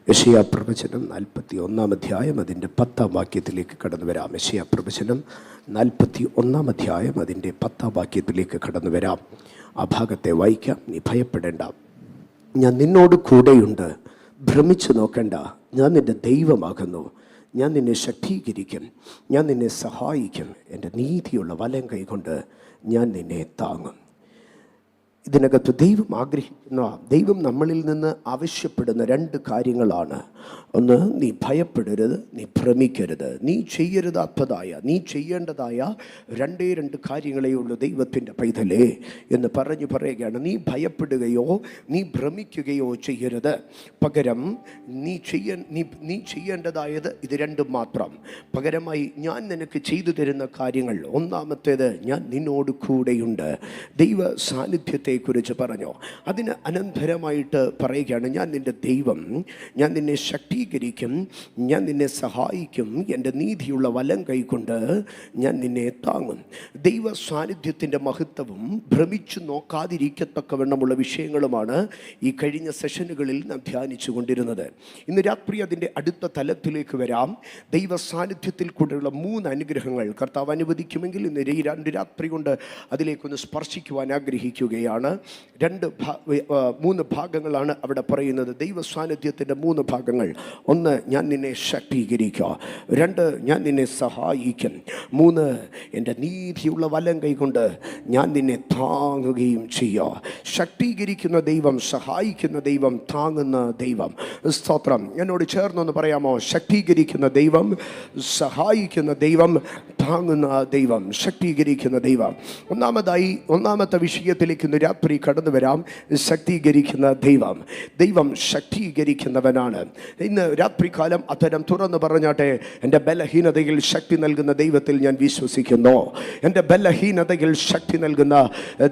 യെശയ്യാ പ്രവചനം 41 അധ്യായം അതിൻ്റെ 10 വാക്യത്തിലേക്ക് കടന്നു വരാം. യെശയ്യാ പ്രവചനം 41 അധ്യായം അതിൻ്റെ 10 വാക്യത്തിലേക്ക് കടന്നു വരാം. ആ ഭാഗത്തെ വായിക്കാം. നീ ഭയപ്പെടേണ്ട, ഞാൻ നിന്നോട് കൂടെയുണ്ട്. ഭ്രമിച്ചു നോക്കണ്ട, ഞാൻ നിൻ്റെ ദൈവമാകുന്നു. ഞാൻ നിന്നെ ശക്തീകരിക്കും, ഞാൻ നിന്നെ സഹായിക്കും. എൻ്റെ നീതിയുള്ള വലം കൈകൊണ്ട് ഞാൻ നിന്നെ താങ്ങും. ഇതിനകത്ത് ദൈവം ആഗ്രഹിക്കുന്ന, ദൈവം നമ്മളിൽ നിന്ന് ആവശ്യപ്പെടുന്ന 2 കാര്യങ്ങളാണ്. ഒന്ന്, നീ ഭയപ്പെടരുത്, നീ ഭ്രമിക്കരുത്. നീ ചെയ്യരുതാത്തതായ, നീ ചെയ്യേണ്ടതായ 2 കാര്യങ്ങളേ ഉള്ളൂ ദൈവത്തിൻ്റെ പൈതലേ എന്ന് പറയുകയാണ്. നീ ഭയപ്പെടുകയോ നീ ഭ്രമിക്കുകയോ ചെയ്യരുത്. പകരം നീ ചെയ്യേണ്ടതായത് ഇത് 2 മാത്രം. പകരമായി ഞാൻ നിനക്ക് ചെയ്തു തരുന്ന കാര്യങ്ങൾ, ഒന്നാമത്തേത്, ഞാൻ നിന്നോട് കൂടെയുണ്ട്. ദൈവ സാന്നിധ്യത്തെ കുറിച്ച് പറഞ്ഞു. അതിന് അനന്തരമായിട്ട് പറയുകയാണ്, ഞാൻ നിൻ്റെ ദൈവം, ഞാൻ നിന്നെ ശക്തീകരിക്കും, ഞാൻ നിന്നെ സഹായിക്കും, എൻ്റെ നീതിയുള്ള വലം കൈകൊണ്ട് ഞാൻ നിന്നെ താങ്ങും. ദൈവ സാന്നിധ്യത്തിൻ്റെ മഹത്വവും ഭ്രമിച്ചു നോക്കാതിരിക്കത്തക്കവണ്ണമുള്ള വിഷയങ്ങളുമാണ് ഈ കഴിഞ്ഞ സെഷനുകളിൽ നാം ധ്യാനിച്ചു കൊണ്ടിരുന്നത്. ഇന്ന് രാത്രി അതിൻ്റെ അടുത്ത തലത്തിലേക്ക് വരാം. ദൈവ സാന്നിധ്യത്തിൽ കൂടെയുള്ള 3 അനുഗ്രഹങ്ങൾ കർത്താവ് അനുവദിക്കുമെങ്കിൽ ഇന്ന് 2 രാത്രി കൊണ്ട് അതിലേക്കൊന്ന് സ്പർശിക്കുവാൻ ആഗ്രഹിക്കുകയാണ്. 3 ഭാഗങ്ങളാണ് അവിടെ പറയുന്നത്. ദൈവ സാന്നിധ്യത്തിൻ്റെ 3 ഭാഗങ്ങൾ. 1, ഞാൻ നിന്നെ ശക്തീകരിക്കുക. 2, ഞാൻ നിന്നെ സഹായിക്കും. 3, എൻ്റെ നീതിയുള്ള വലം കൈകൊണ്ട് ഞാൻ നിന്നെ താങ്ങുകയും ചെയ്യുക. ശക്തീകരിക്കുന്ന ദൈവം, സഹായിക്കുന്ന ദൈവം, താങ്ങുന്ന ദൈവം. സ്തോത്രം. എന്നോട് ചേർന്നൊന്ന് പറയാമോ? ശക്തീകരിക്കുന്ന ദൈവം, സഹായിക്കുന്ന ദൈവം, താങ്ങുന്ന ദൈവം. ശക്തീകരിക്കുന്ന ദൈവം. ഒന്നാമത്തെ വിഷയത്തിലേക്ക് ഇന്ന് രാത്രി കടന്നു വരാം. ശക്തീകരിക്കുന്ന ദൈവം. ദൈവം ശക്തീകരിക്കുന്നവനാണ്. ഇന്ന് രാത്രികാലം അത്തരം തുറന്നു പറഞ്ഞാട്ടെ, എൻ്റെ ബലഹീനതയിൽ ശക്തി നൽകുന്ന ദൈവത്തിൽ ഞാൻ വിശ്വസിക്കുന്നു. എൻ്റെ ബലഹീനതയിൽ ശക്തി നൽകുന്ന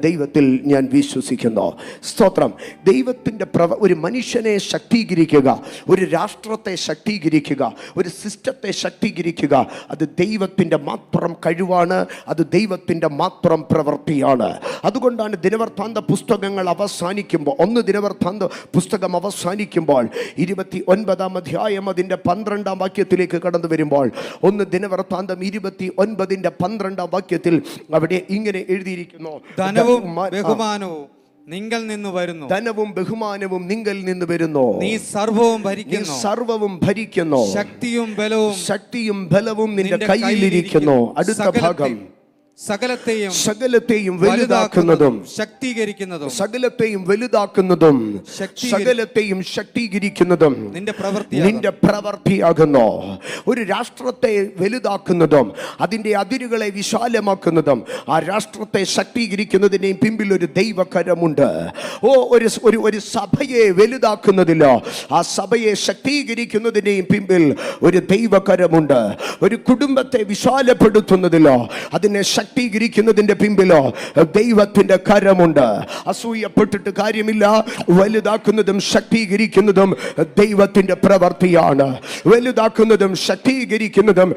ദൈവത്തിൽ ഞാൻ വിശ്വസിക്കുന്നു. സ്തോത്രം. ദൈവത്തിൻ്റെ ഒരു മനുഷ്യനെ ശക്തീകരിക്കുക, ഒരു രാഷ്ട്രത്തെ ശക്തീകരിക്കുക, ഒരു സിസ്റ്റത്തെ ശക്തീകരിക്കുക, അത് ദൈവത്തിൻ്റെ മാത്രം കഴിവാണ്. അത് ദൈവത്തിൻ്റെ മാത്രം പ്രവൃത്തിയാണ്. അതുകൊണ്ടാണ് ദിനവൃത്താന്ത പുസ്തകങ്ങൾ അവസാനിക്കുമ്പോൾ, 1 ദിനവൃത്താന്ത പുസ്തകം അവസാനിക്കുമ്പോൾ 29 അധ്യായം അതിൻ്റെ 12 വാക്യത്തിലേക്ക് കടന്നു വരുമ്പോൾ, 1 ദിനവൃത്താന്തം 29 12 വാക്യത്തിൽ അവിടെ ഇങ്ങനെ എഴുതിയിരിക്കുന്നു, ധനവും ബഹുമാനവും നിങ്ങൾ നിന്ന് വരുന്നു. ധനവും ബഹുമാനവും നിങ്ങൾ നിന്ന് വരുന്നു. നീ സർവവും ഭരിക്കുന്നു. ശക്തിയും ബലവും നിന്റെ കയ്യിലിരിക്കുന്നു. അടുത്ത ഭാഗം, സകലത്തെയും വലുതാക്കുന്നതും ശക്തീകരിക്കുന്നതും നിന്റെ പ്രവൃത്തിയാകുന്നു. ഒരു രാഷ്ട്രത്തെ വലുതാക്കുന്നതും അതിൻ്റെ അതിരുകളെ വിശാലമാക്കുന്നതും ആ രാഷ്ട്രത്തെ ശക്തീകരിക്കുന്നതിനെയും പിമ്പിൽ ഒരു ദൈവകരമുണ്ട്. ഒരു സഭയെ വലുതാക്കുന്നതിലോ ആ സഭയെ ശക്തീകരിക്കുന്നതിനെയും പിമ്പിൽ ഒരു ദൈവകരമുണ്ട്. ഒരു കുടുംബത്തെ വിശാലപ്പെടുത്തുന്നതിലോ അതിനെ ശക്തീകരിക്കുന്നതിന്റെ പിമ്പിലോ ദൈവത്തിന്റെ കരമുണ്ട്. അസൂയപ്പെട്ടിട്ട് കാര്യമില്ല. വലുതാക്കുന്നതും ശക്തീകരിക്കുന്നതും ദൈവത്തിന്റെ പ്രവൃത്തിയാണ്. വലുതാക്കുന്നതും ശക്തീകരിക്കുന്നതും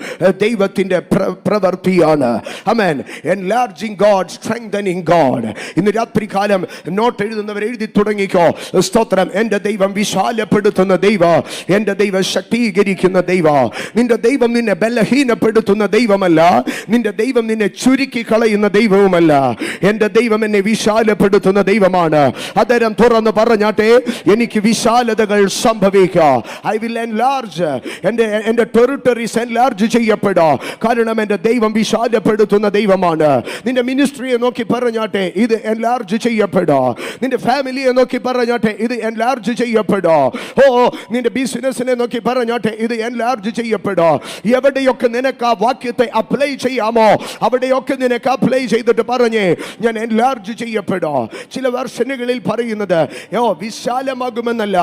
ദൈവത്തിന്റെ പ്രവൃത്തിയാണ്. ആമേൻ. Enlarging God, strengthening God. ഇന്ന് രാത്രികാലം നോട്ട് എഴുതുന്നവർ എഴുതി തുടങ്ങിക്കോ. സ്തോത്രം. എൻ്റെ ദൈവം വിശാലപ്പെടുത്തുന്ന ദൈവം, എൻ്റെ ദൈവം ശക്തീകരിക്കുന്ന ദൈവം. നിന്റെ ദൈവം നിന്നെ ബലഹീനപ്പെടുത്തുന്ന ദൈവമല്ല. നിന്റെ ദൈവം നിന്നെ ചുരുക്കി കളയുന്ന ദൈവവുമല്ല. എൻ്റെ ദൈവം എന്നെ വിശാലപ്പെടുത്തുന്ന ദൈവമാണ്. അതരം തുറന്ന് പറഞ്ഞാട്ടെ, എനിക്ക് വിശാലതകൾ സംഭവിക്കാം. I will enlarge. എൻ്റെ ടെറിട്ടറീസ് എൻലാർജ് ചെയ്യപ്പെടാം. കാരണം എൻ്റെ ദൈവം വിശാലപ്പെടുത്തുന്ന ദൈവമാണ്. നിന്റെ മിനിസ്ട്രിയെ നോക്കി പറഞ്ഞാട്ടെ, ഇത് എൻലാർജ് ചെയ്യപ്പെടാം. നിന്റെ ഫാമിലിയെ നോക്കി പറഞ്ഞാട്ടെ, ഇത് എൻലാർജ് ചെയ്യപ്പെടാം. നിന്റെ ബിസിനസിനെ നോക്കി പറഞ്ഞാട്ടെ, ഇത് എൻലാർജ് ചെയ്യപ്പെടാം. എവിടെയൊക്കെ നിനക്ക് ആ വാക്യത്തെ അപ്ലൈ ചെയ്യാമോ അവിടെയൊക്കെ നിനക്ക് അപ്ലൈ ചെയ്തിട്ട് പറഞ്ഞേ, ഞാൻ എൻലാർജ് ചെയ്യപ്പെടാം. ചില വർഷനുകളിൽ പറയുന്നത് വിശാലമാകുമെന്നല്ല,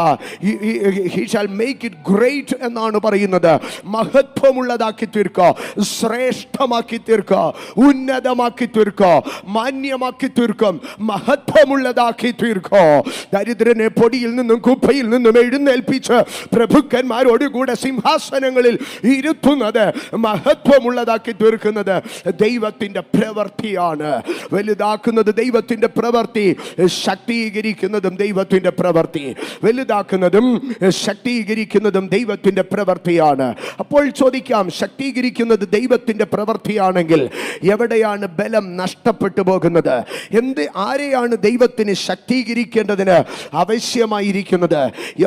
he shall make it great എന്നാണ് പറയുന്നത്. മഹത്വമുള്ളതാക്കി തീർക്കുക, ശ്രേഷ്ഠമാക്കി തീർക്കുക, ഉന്നതമാക്കി തീർക്കുക, മാന്യമാക്കി തീർക്കും, മഹത്വമുള്ളതാക്കി തീർക്കുക. ദരിദ്രനെ പൊടിയിൽ നിന്നും കുപ്പയിൽ നിന്നും എഴുന്നേൽപ്പിച്ച് പ്രഭുക്കന്മാരോടുകൂടെ സിംഹാസനങ്ങളിൽ ഇരുത്തുന്നത്, മഹത്വമുള്ളതാക്കി തീർക്കുന്നത് ദൈവത്തിന്റെ ദൈവത്തിൻ്റെ പ്രവൃത്തിയാണ്. വലുതാക്കുന്നത് ദൈവത്തിൻ്റെ പ്രവൃത്തി, ശക്തീകരിക്കുന്നതും ദൈവത്തിൻ്റെ പ്രവൃത്തി. വലുതാക്കുന്നതും ശക്തീകരിക്കുന്നതും ദൈവത്തിൻ്റെ പ്രവൃത്തിയാണ്. അപ്പോൾ ചോദിക്കാം, ശക്തീകരിക്കുന്നത് ദൈവത്തിൻ്റെ പ്രവൃത്തിയാണെങ്കിൽ എവിടെയാണ് ബലം നഷ്ടപ്പെട്ടു പോകുന്നത്? ആരെയാണ് ദൈവത്തിന് ശക്തീകരിക്കേണ്ടതിന് ആവശ്യമായിരിക്കുന്നത്?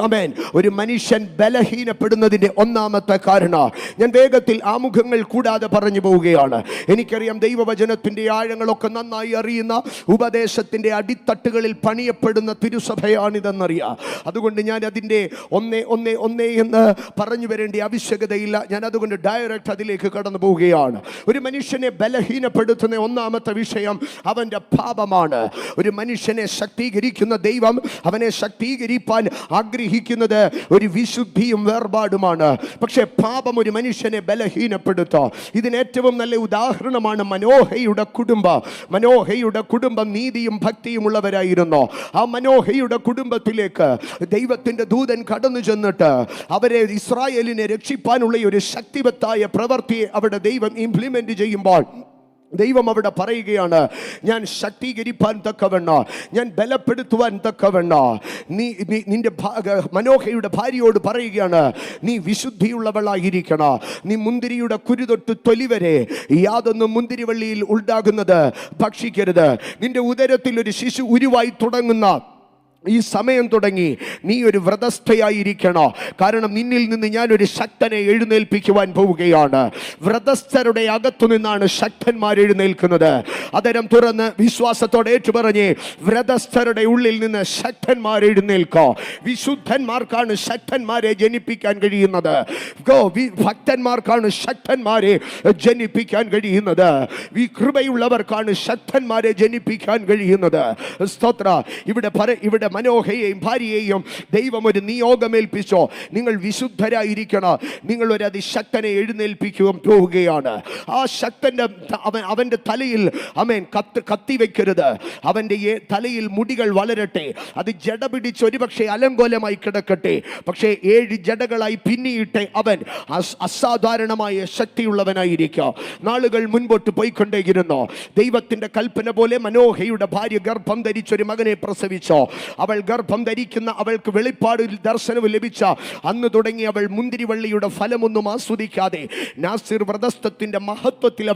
ആമേൻ. ഒരു മനുഷ്യൻ ബലഹീനപ്പെടുന്നതിൻ്റെ ഒന്നാമത്തെ കാരണം ഞാൻ വേഗത്തിൽ ആമുഖങ്ങൾ കൂടാതെ പറഞ്ഞു പോവുകയാണ്. എനിക്കറിയാം ദൈവവചനത്തിൻ്റെ ആഴങ്ങളൊക്കെ നന്നായി അറിയുന്ന, ഉപദേശത്തിൻ്റെ അടിത്തട്ടുകളിൽ പണിയപ്പെടുന്ന തിരുസഭയാണിതെന്നറിയാം. അതുകൊണ്ട് ഞാൻ അതിൻ്റെ ഒന്നേ എന്ന് പറഞ്ഞു വരേണ്ട ആവശ്യകതയില്ല. ഞാൻ അതുകൊണ്ട് ഡയറക്റ്റ് അതിലേക്ക് കടന്നു പോവുകയാണ്. ഒരു മനുഷ്യനെ ബലഹീനപ്പെടുത്തുന്ന ഒന്നാമത്തെ വിഷയം അവൻ്റെ പാപമാണ്. ഒരു മനുഷ്യനെ ശക്തീകരിക്കുന്ന ദൈവം അവനെ ശക്തീകരിപ്പാൻ ആഗ്രഹിക്കുന്നത് ഒരു വിശുദ്ധിയും വേർപാടുമാണ്. പക്ഷേ പാപം ഒരു മനുഷ്യനെ ബലഹീനപ്പെടുത്തും. ഇതിന് ഏറ്റവും നല്ല ഉദാഹരണമാണ് മനോഹയുടെ കുടുംബം. മനോഹയുടെ കുടുംബം നീതിയും ഭക്തിയും ഉള്ളവരായിരുന്നു. ആ മനോഹയുടെ കുടുംബത്തിലേക്ക് ദൈവത്തിൻ്റെ ദൂതൻ കടന്നു ചെന്നിട്ട് അവരെ, ഇസ്രായേലിനെ രക്ഷിപ്പാനുള്ള ഒരു ശക്തിവത്തായ പ്രവൃത്തിയെ അവിടെ ദൈവം ഇംപ്ലിമെന്റ് ചെയ്യുമ്പോൾ ദൈവം അവിടെ പറയുകയാണ്, ഞാൻ ശക്തീകരിപ്പാൻ തക്കവണ്ണ, ഞാൻ ബലപ്പെടുത്തുവാൻ തക്കവണ്ണ നിന്റെ മനോഹയുടെ ഭാര്യയോട് പറയുകയാണ്, നീ വിശുദ്ധിയുള്ളവളായിരിക്കണം. നീ മുന്തിരിയുടെ കുരുതൊട്ട് തൊലി വരെ യാതൊന്നും മുന്തിരിവള്ളിയിൽ ഉണ്ടാകുന്നത് ഭക്ഷിക്കരുത്. നിന്റെ ഉദരത്തിൽ ഒരു ശിശു ഉരുവായി തുടങ്ങുന്ന ഈ സമയം തുടങ്ങി നീ ഒരു വ്രതസ്ഥയായിരിക്കണം. കാരണം നിന്നിൽ നിന്ന് ഞാനൊരു ശക്തനെ എഴുന്നേൽപ്പിക്കുവാൻ പോവുകയാണ്. വ്രതസ്ഥരുടെ അകത്തു നിന്നാണ് ശക്തന്മാർ എഴുന്നേൽക്കുന്നത്. അതരം തുറന്ന് വിശ്വാസത്തോടെ ഏറ്റുപറഞ്ഞ്, വ്രതസ്ഥരുടെ ഉള്ളിൽ നിന്ന് ശക്തന്മാർ എഴുന്നേൽക്കോ. വിശുദ്ധന്മാർക്കാണ് ശക്തന്മാരെ ജനിപ്പിക്കാൻ കഴിയുന്നത്. ഭക്തന്മാർക്കാണ് ശക്തന്മാരെ ജനിപ്പിക്കാൻ കഴിയുന്നത്. ഈ കൃപയുള്ളവർക്കാണ് ശക്തന്മാരെ ജനിപ്പിക്കാൻ കഴിയുന്നത്. സ്തോത്ര. ഇവിടെ മനോഹയെയും ഭാര്യയെയും ദൈവം ഒരു നിയോഗമേൽപ്പിച്ചോ, നിങ്ങൾ വിശുദ്ധരായിരിക്കണം, നിങ്ങൾ ഒരു അതിശക്തനെ എഴുന്നേൽപ്പിക്കുവാൻ പോവുകയാണ്. ആ ശക്തന്റെ അവന്റെ തലയിൽ കത്തിവെക്കരുത്. അവന്റെ തലയിൽ മുടികൾ വളരട്ടെ, അത് ജട പിടിച്ച് ഒരുപക്ഷെ അലങ്കോലമായി കിടക്കട്ടെ, പക്ഷേ 7 ജടകളായി പിന്നിയിട്ട് അവൻ അസാധാരണമായ ശക്തിയുള്ളവനായിരിക്കും. നാളുകൾ മുൻപോട്ട് പോയിക്കൊണ്ടേയിരുന്നു. ദൈവത്തിന്റെ കൽപ്പന പോലെ മനോഹയുടെ ഭാര്യ ഗർഭം ധരിച്ചൊരു മകനെ പ്രസവിച്ചോ. അവൾ ഗർഭം ധരിക്കുന്ന അവൾക്ക് വെളിപ്പാടിൽ ദർശനവും ലഭിച്ച അന്ന് തുടങ്ങി അവൾ മുന്തിരിവള്ളിയുടെ ഫലമൊന്നും ആസ്വദിക്കാതെ നാസിർ വ്രതസ്ഥത്തിന്റെ മഹത്വത്തിൽ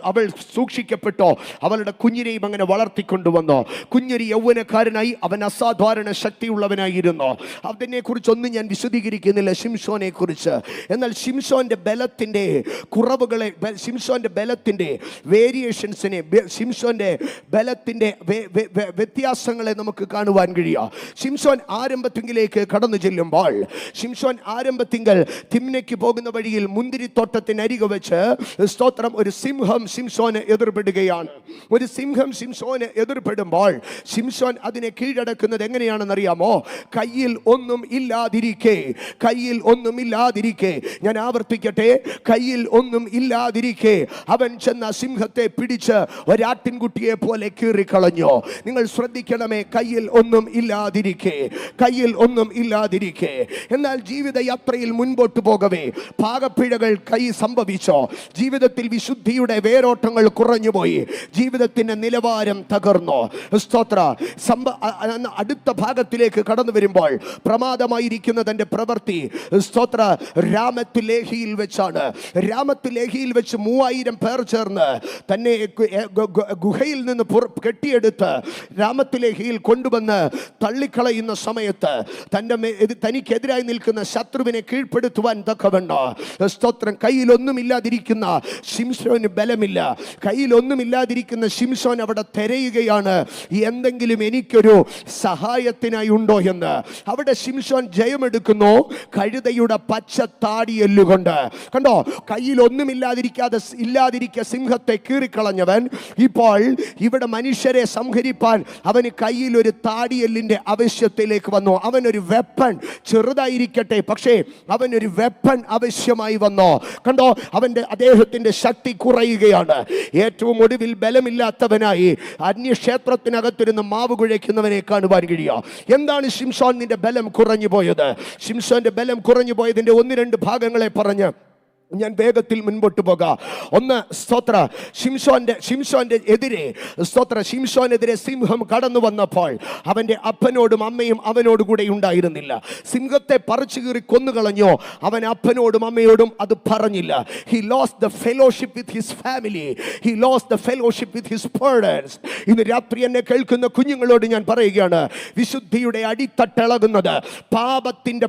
അവൾ സൂക്ഷിക്കപ്പെട്ടോ. അവളുടെ കുഞ്ഞിനെയും അങ്ങനെ വളർത്തിക്കൊണ്ടുവന്നു. കുഞ്ഞൊരു യൗവനക്കാരനായി അവൻ അസാധാരണ ശക്തിയുള്ളവനായിരുന്നു. അതിനെ കുറിച്ചൊന്നും ഞാൻ വിശദീകരിക്കുന്നില്ല, ശിംശോനെ കുറിച്ച്. എന്നാൽ ശിംശോന്റെ ബലത്തിന്റെ കുറവുകളെ, ശിംശോന്റെ ബലത്തിന്റെ വേരിയേഷൻസിനെ, ശിംശോന്റെ ബലത്തിന്റെ വ്യത്യാസങ്ങളെ നമുക്ക് കാണുവാൻ കഴിയുക. ശിംശോൻ ആരംഭത്തിങ്കിലേക്ക് കടന്നു ചെല്ലുമ്പോൾ, ശിംശോൻ ആരംഭത്തിങ്കൽ തിമ്നയ്ക്ക് പോകുന്ന വഴിയിൽ മുന്തിരിത്തോട്ടത്തിനരികെ വെച്ച് സ്തോത്രം ഒരു സിംഹം ശിംശോനെ എതിർപ്പെടുകയാണ്. ഒരു സിംഹം ശിംശോനെ എതിർപ്പെടുമ്പോൾ ശിംശോൻ അതിനെ കീഴടക്കുന്നത് എങ്ങനെയാണെന്ന് അറിയാമോ? കയ്യിൽ ഒന്നും ഇല്ലാതിരിക്കെ, കയ്യിൽ ഒന്നും ഇല്ലാതിരിക്കെ, ഞാൻ ആവർത്തിക്കട്ടെ, കയ്യിൽ ഒന്നും ഇല്ലാതിരിക്കെ അവൻ ചെന്ന സിംഹത്തെ പിടിച്ച് ഒരാട്ടിൻകുട്ടിയെ പോലെ കീറിക്കളഞ്ഞു. നിങ്ങൾ ശ്രദ്ധിക്കണമേ, കയ്യിൽ ഒന്നും ഇല്ലാതിരിക്കെ, കയ്യിൽ ഒന്നും ഇല്ലാതിരിക്കെ. എന്നാൽ ജീവിതയാത്രയിൽ മുൻപോട്ട് പോകവേ പാകപ്പിഴകൾ സംഭവിച്ചോ. ജീവിതത്തിൽ വിശുദ്ധിയുടെ വേരോട്ടങ്ങൾ കുറഞ്ഞുപോയി, ജീവിതത്തിന്റെ നിലവാരം തകർന്നു. സ്തോത്ര. അടുത്ത ഭാഗത്തിലേക്ക് കടന്നു വരുമ്പോൾ പ്രമാദമായിരിക്കുന്ന തന്റെ പ്രവൃത്തി സ്തോത്ര രാമത്ത് ലേഹിയിൽ വെച്ചാണ്. രാമത്ത് ലേഹിയിൽ വെച്ച് 3000 പേർ ചേർന്ന് തന്നെ ഗുഹയിൽ നിന്ന് കെട്ടിയെടുത്ത് രാമത്ത് ലേഹിയിൽ കൊണ്ടുവന്ന് തള്ളിക്കളയുന്ന സമയത്ത് തനിക്കെതിരായി നിൽക്കുന്ന ശത്രുവിനെ കീഴ്പ്പെടുത്തുവാൻ തക്കവണ്ണം സ്തോത്രം കയ്യിലൊന്നുമില്ലാതിരിക്കുന്ന ശിംശോന് ബലമില്ല. കയ്യിലൊന്നുമില്ലാതിരിക്കുന്ന ശിംശോൻ അവിടെ തിരയുകയാണ്, എന്തെങ്കിലും എനിക്കൊരു സഹായത്തിനായി ഉണ്ടോ എന്ന്. അവിടെ ശിംശോൻ ജയമെടുക്കുന്നു കഴുതയുടെ പച്ച താടിയെല്ലുകൊണ്ട്. കണ്ടോ, കയ്യിലൊന്നുമില്ലാതിരിക്ക സിംഹത്തെ കീറിക്കളഞ്ഞവൻ ഇപ്പോൾ ഇവിടെ മനുഷ്യരെ സംഹരിപ്പാൻ അവന് കയ്യിൽ ഒരു താടിയെല്ലിന്റെ ആവശ്യത്തിലേക്ക് വന്നു. അവനൊരു വെപ്പൺ, ചെറുതായിരിക്കട്ടെ പക്ഷേ അവനൊരു വെപ്പൺ ആവശ്യമായി വന്നു. കണ്ടോ, അദ്ദേഹത്തിന്റെ ശക്തി കുറയുകയാണ്. ഏറ്റവും ഒടുവിൽ ബലമില്ലാത്തവനായി അന്യക്ഷേത്രത്തിനകത്തിരുന്ന് മാവ് കുഴയ്ക്കുന്നവനെ കാണുവാൻ കഴിയുക. എന്താണ് ശിംശോൻ നിന്റെ ബലം കുറഞ്ഞു പോയത്? ശിംശോന്റെ ബലം കുറഞ്ഞു പോയതിന്റെ 1-2 ഭാഗങ്ങളെ പറഞ്ഞ് ഞാൻ വേഗത്തിൽ മുൻപോട്ട് പോകാം. ഒന്ന്, സ്തോത്ര, ശിംശോന്റെ എതിരെ, സ്തോത്ര, ശിംശോനെതിരെ സിംഹം കടന്നു വന്നപ്പോൾ അവന്റെ അപ്പനോടും അമ്മയും അവനോട് കൂടെ ഉണ്ടായിരുന്നില്ല. സിംഹത്തെ പറിച്ചു കീറി കൊന്നുകളഞ്ഞോ, അവൻ അപ്പനോടും അമ്മയോടും അത് പറഞ്ഞില്ല. He lost the fellowship with his family. He lost the fellowship with his parents. ഇന്ന് രാത്രി എന്നെ കേൾക്കുന്ന കുഞ്ഞുങ്ങളോട് ഞാൻ പറയുകയാണ്, വിശുദ്ധിയുടെ അടിത്തട്ടിളകുന്നത്, പാപത്തിന്റെ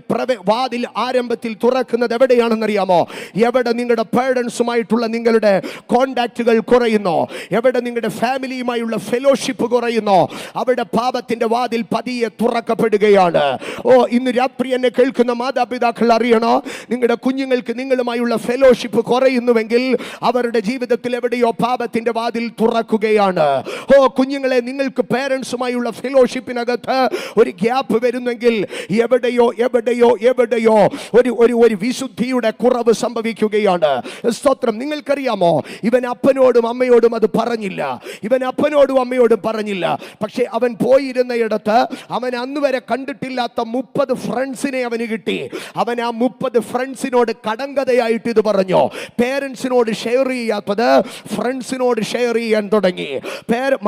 വാതിൽ ആരംഭത്തിൽ തുറക്കുന്നത് എവിടെയാണെന്നറിയാമോ? എവിടെ നിങ്ങളുടെ പേരൻസുമായിട്ടുള്ള നിങ്ങളുടെ കോണ്ടാക്റ്റുകൾ കുറയുന്നോ, എവിടെ നിങ്ങളുടെ ഫാമിലിയുമായുള്ള ഫെലോഷിപ്പ് കുറയുന്നോ, അവിടെ പാപത്തിന്റെ വാതിൽ പതിയെ തുറക്കപ്പെടുകയാണ്. ഇന്ന് രാത്രി എന്നെ കേൾക്കുന്ന മാതാപിതാക്കൾ അറിയണോ, നിങ്ങളുടെ കുഞ്ഞുങ്ങൾക്ക് നിങ്ങളുമായുള്ള ഫെലോഷിപ്പ് കുറയുന്നുവെങ്കിൽ അവരുടെ ജീവിതത്തിൽ എവിടെയോ പാപത്തിന്റെ വാതിൽ തുറക്കുകയാണ്. കുഞ്ഞുങ്ങളെ, നിങ്ങൾക്ക് പേരൻസുമായുള്ള ഫെലോഷിപ്പിനകത്ത് ഒരു ഗ്യാപ്പ് വരുന്നെങ്കിൽ എവിടെയോ എവിടെയോ എവിടെയോ ഒരു വിശുദ്ധിയുടെ കുറവ് സംഭവിക്കുകയാണ്. സ്തോത്രം. നിങ്ങൾക്കറിയാമോ, ഇവൻ അപ്പനോടും അമ്മയോടും അത് പറഞ്ഞില്ല. ഇവൻ അപ്പനോടും അമ്മയോടും പറഞ്ഞില്ല. പക്ഷെ അവൻ പോയിരുന്നയിടത്ത് അവൻ അന്ന് വരെ കണ്ടിട്ടില്ലാത്ത 30 ഫ്രണ്ട്സിനെ അവന് കിട്ടി. അവൻ ആ 30 ഫ്രണ്ട്സിനോട് കടങ്കഥയായിട്ട് ഇത് പറഞ്ഞു. പേരൻസിനോട് ഷെയർ ചെയ്യാത്തത് ഫ്രണ്ട്സിനോട് ഷെയർ ചെയ്യാൻ തുടങ്ങി.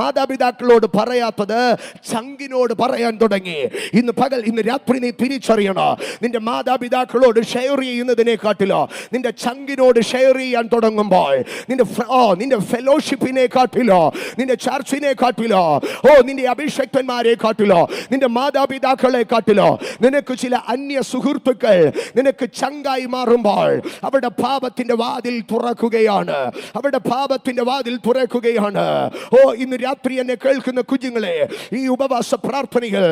മാതാപിതാക്കളോട് പറയാത്തത് ചങ്കിനോട് പറയാൻ തുടങ്ങി. ഇന്ന് രാത്രി നീ തിരിച്ചറിയണോ, നിന്റെ മാതാപിതാക്കളോട് ഷെയർ ചെയ്യുന്നതിനെക്കാട്ടിലോ നിന്റെ ചങ്കിനോട് ഷെയർ ചെയ്യാൻ തുടങ്ങുമ്പോൾ, നിന്റെ ഫെലോഷിപ്പിനെ കാട്ടിലോ, നിന്റെ ചർച്ചിനെ കാട്ടിലോ, നിന്റെ അഭിഷക്തന്മാരെ കാട്ടിലോ, നിന്റെ മാതാപിതാക്കളെ കാട്ടിലോ, നിനക്ക് ചില അന്യ സുഹൃത്തുക്കൾ നിനക്ക് ചങ്കായി മാറുമ്പോൾ അവിടെ പാപത്തിന്റെ വാതിൽ തുറക്കുകയാണ്. അവിടെ പാപത്തിന്റെ വാതിൽ തുറക്കുകയാണ്. ഇന്ന് രാത്രി എന്നെ കേൾക്കുന്ന കുഞ്ഞുങ്ങളെ, ഈ ഉപവാസ പ്രാർത്ഥനയിൽ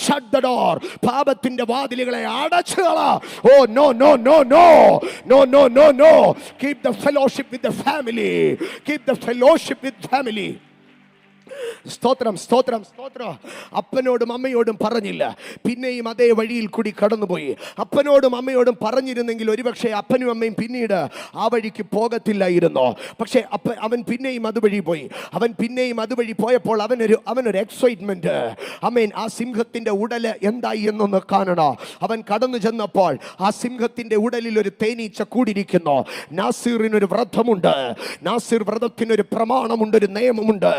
shut the door, പാപത്തിന്റെ വാതിലുകളെ അടച്ചുകള. No no no no no no no no, keep the fellowship with the family, keep the fellowship with family. സ്തോത്രം, സ്തോത്രം, സ്തോത്രം. അപ്പനോടും അമ്മയോടും പറഞ്ഞില്ല, പിന്നെയും അതേ വഴിയിൽ കൂടി കടന്നുപോയി. അപ്പനോടും അമ്മയോടും പറഞ്ഞിരുന്നെങ്കിൽ ഒരുപക്ഷെ അപ്പനും അമ്മയും പിന്നീട് ആ വഴിക്ക് പോകത്തില്ലായിരുന്നു. പക്ഷേ അവൻ പിന്നെയും അതുവഴി പോയി. അവൻ പിന്നെയും അതുവഴി പോയപ്പോൾ അവനൊരു എക്സൈറ്റ്മെന്റ്. ആ സിംഹത്തിന്റെ ഉടല് എന്തായി എന്നൊന്ന് കാണണോ. അവൻ കടന്നു ചെന്നപ്പോൾ ആ സിംഹത്തിന്റെ ഉടലിൽ ഒരു തേനീച്ച കൂടിയിരിക്കുന്നു. നാസീറിനൊരു വ്രതമുണ്ട്. നാസീർ വ്രതത്തിനൊരു പ്രമാണമുണ്ട്, ഒരു നിയമമുണ്ട്.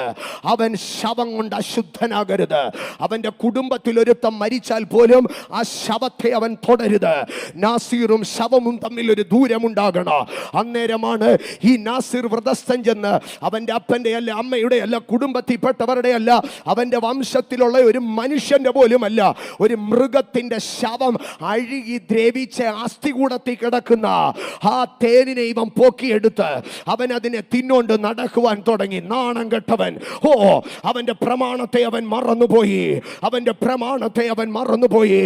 അവൻ ശവം കൊണ്ട് അശുദ്ധനാകരുത്. അവന്റെ കുടുംബത്തിൽ ഒരുത്തം മരിച്ചാൽ പോലും ആ ശവത്തെ അവൻ തൊടരുത്. നാസീറും ശവവും തമ്മിൽ ഒരു ദൂരമുണ്ടാകണം. അന്നേരമാണ് ഈ നാസീർ വ്രതസ്ഥൻ ചെന്ന് അവന്റെ അപ്പന്റെ അല്ല, അമ്മയുടെ അല്ല, കുടുംബത്തിൽപ്പെട്ടവരുടെ അല്ല, അവന്റെ വംശത്തിലുള്ള ഒരു മനുഷ്യന്റെ പോലും അല്ല, ഒരു മൃഗത്തിന്റെ ശവം അഴുകി ദ്രവിച്ച് അസ്ഥികൂടത്തിൽ കിടക്കുന്ന ആ തേനിനെ ഇവൻ പോക്കിയെടുത്ത് അവൻ അതിനെ തിന്നോണ്ട് നടക്കുവാൻ തുടങ്ങി. നാണം കെട്ടവൻ. അവന്റെ പ്രമാണത്തെ അവൻ മറന്നുപോയി. അവന്റെ പ്രമാണത്തെ അവൻ മറന്നുപോയി.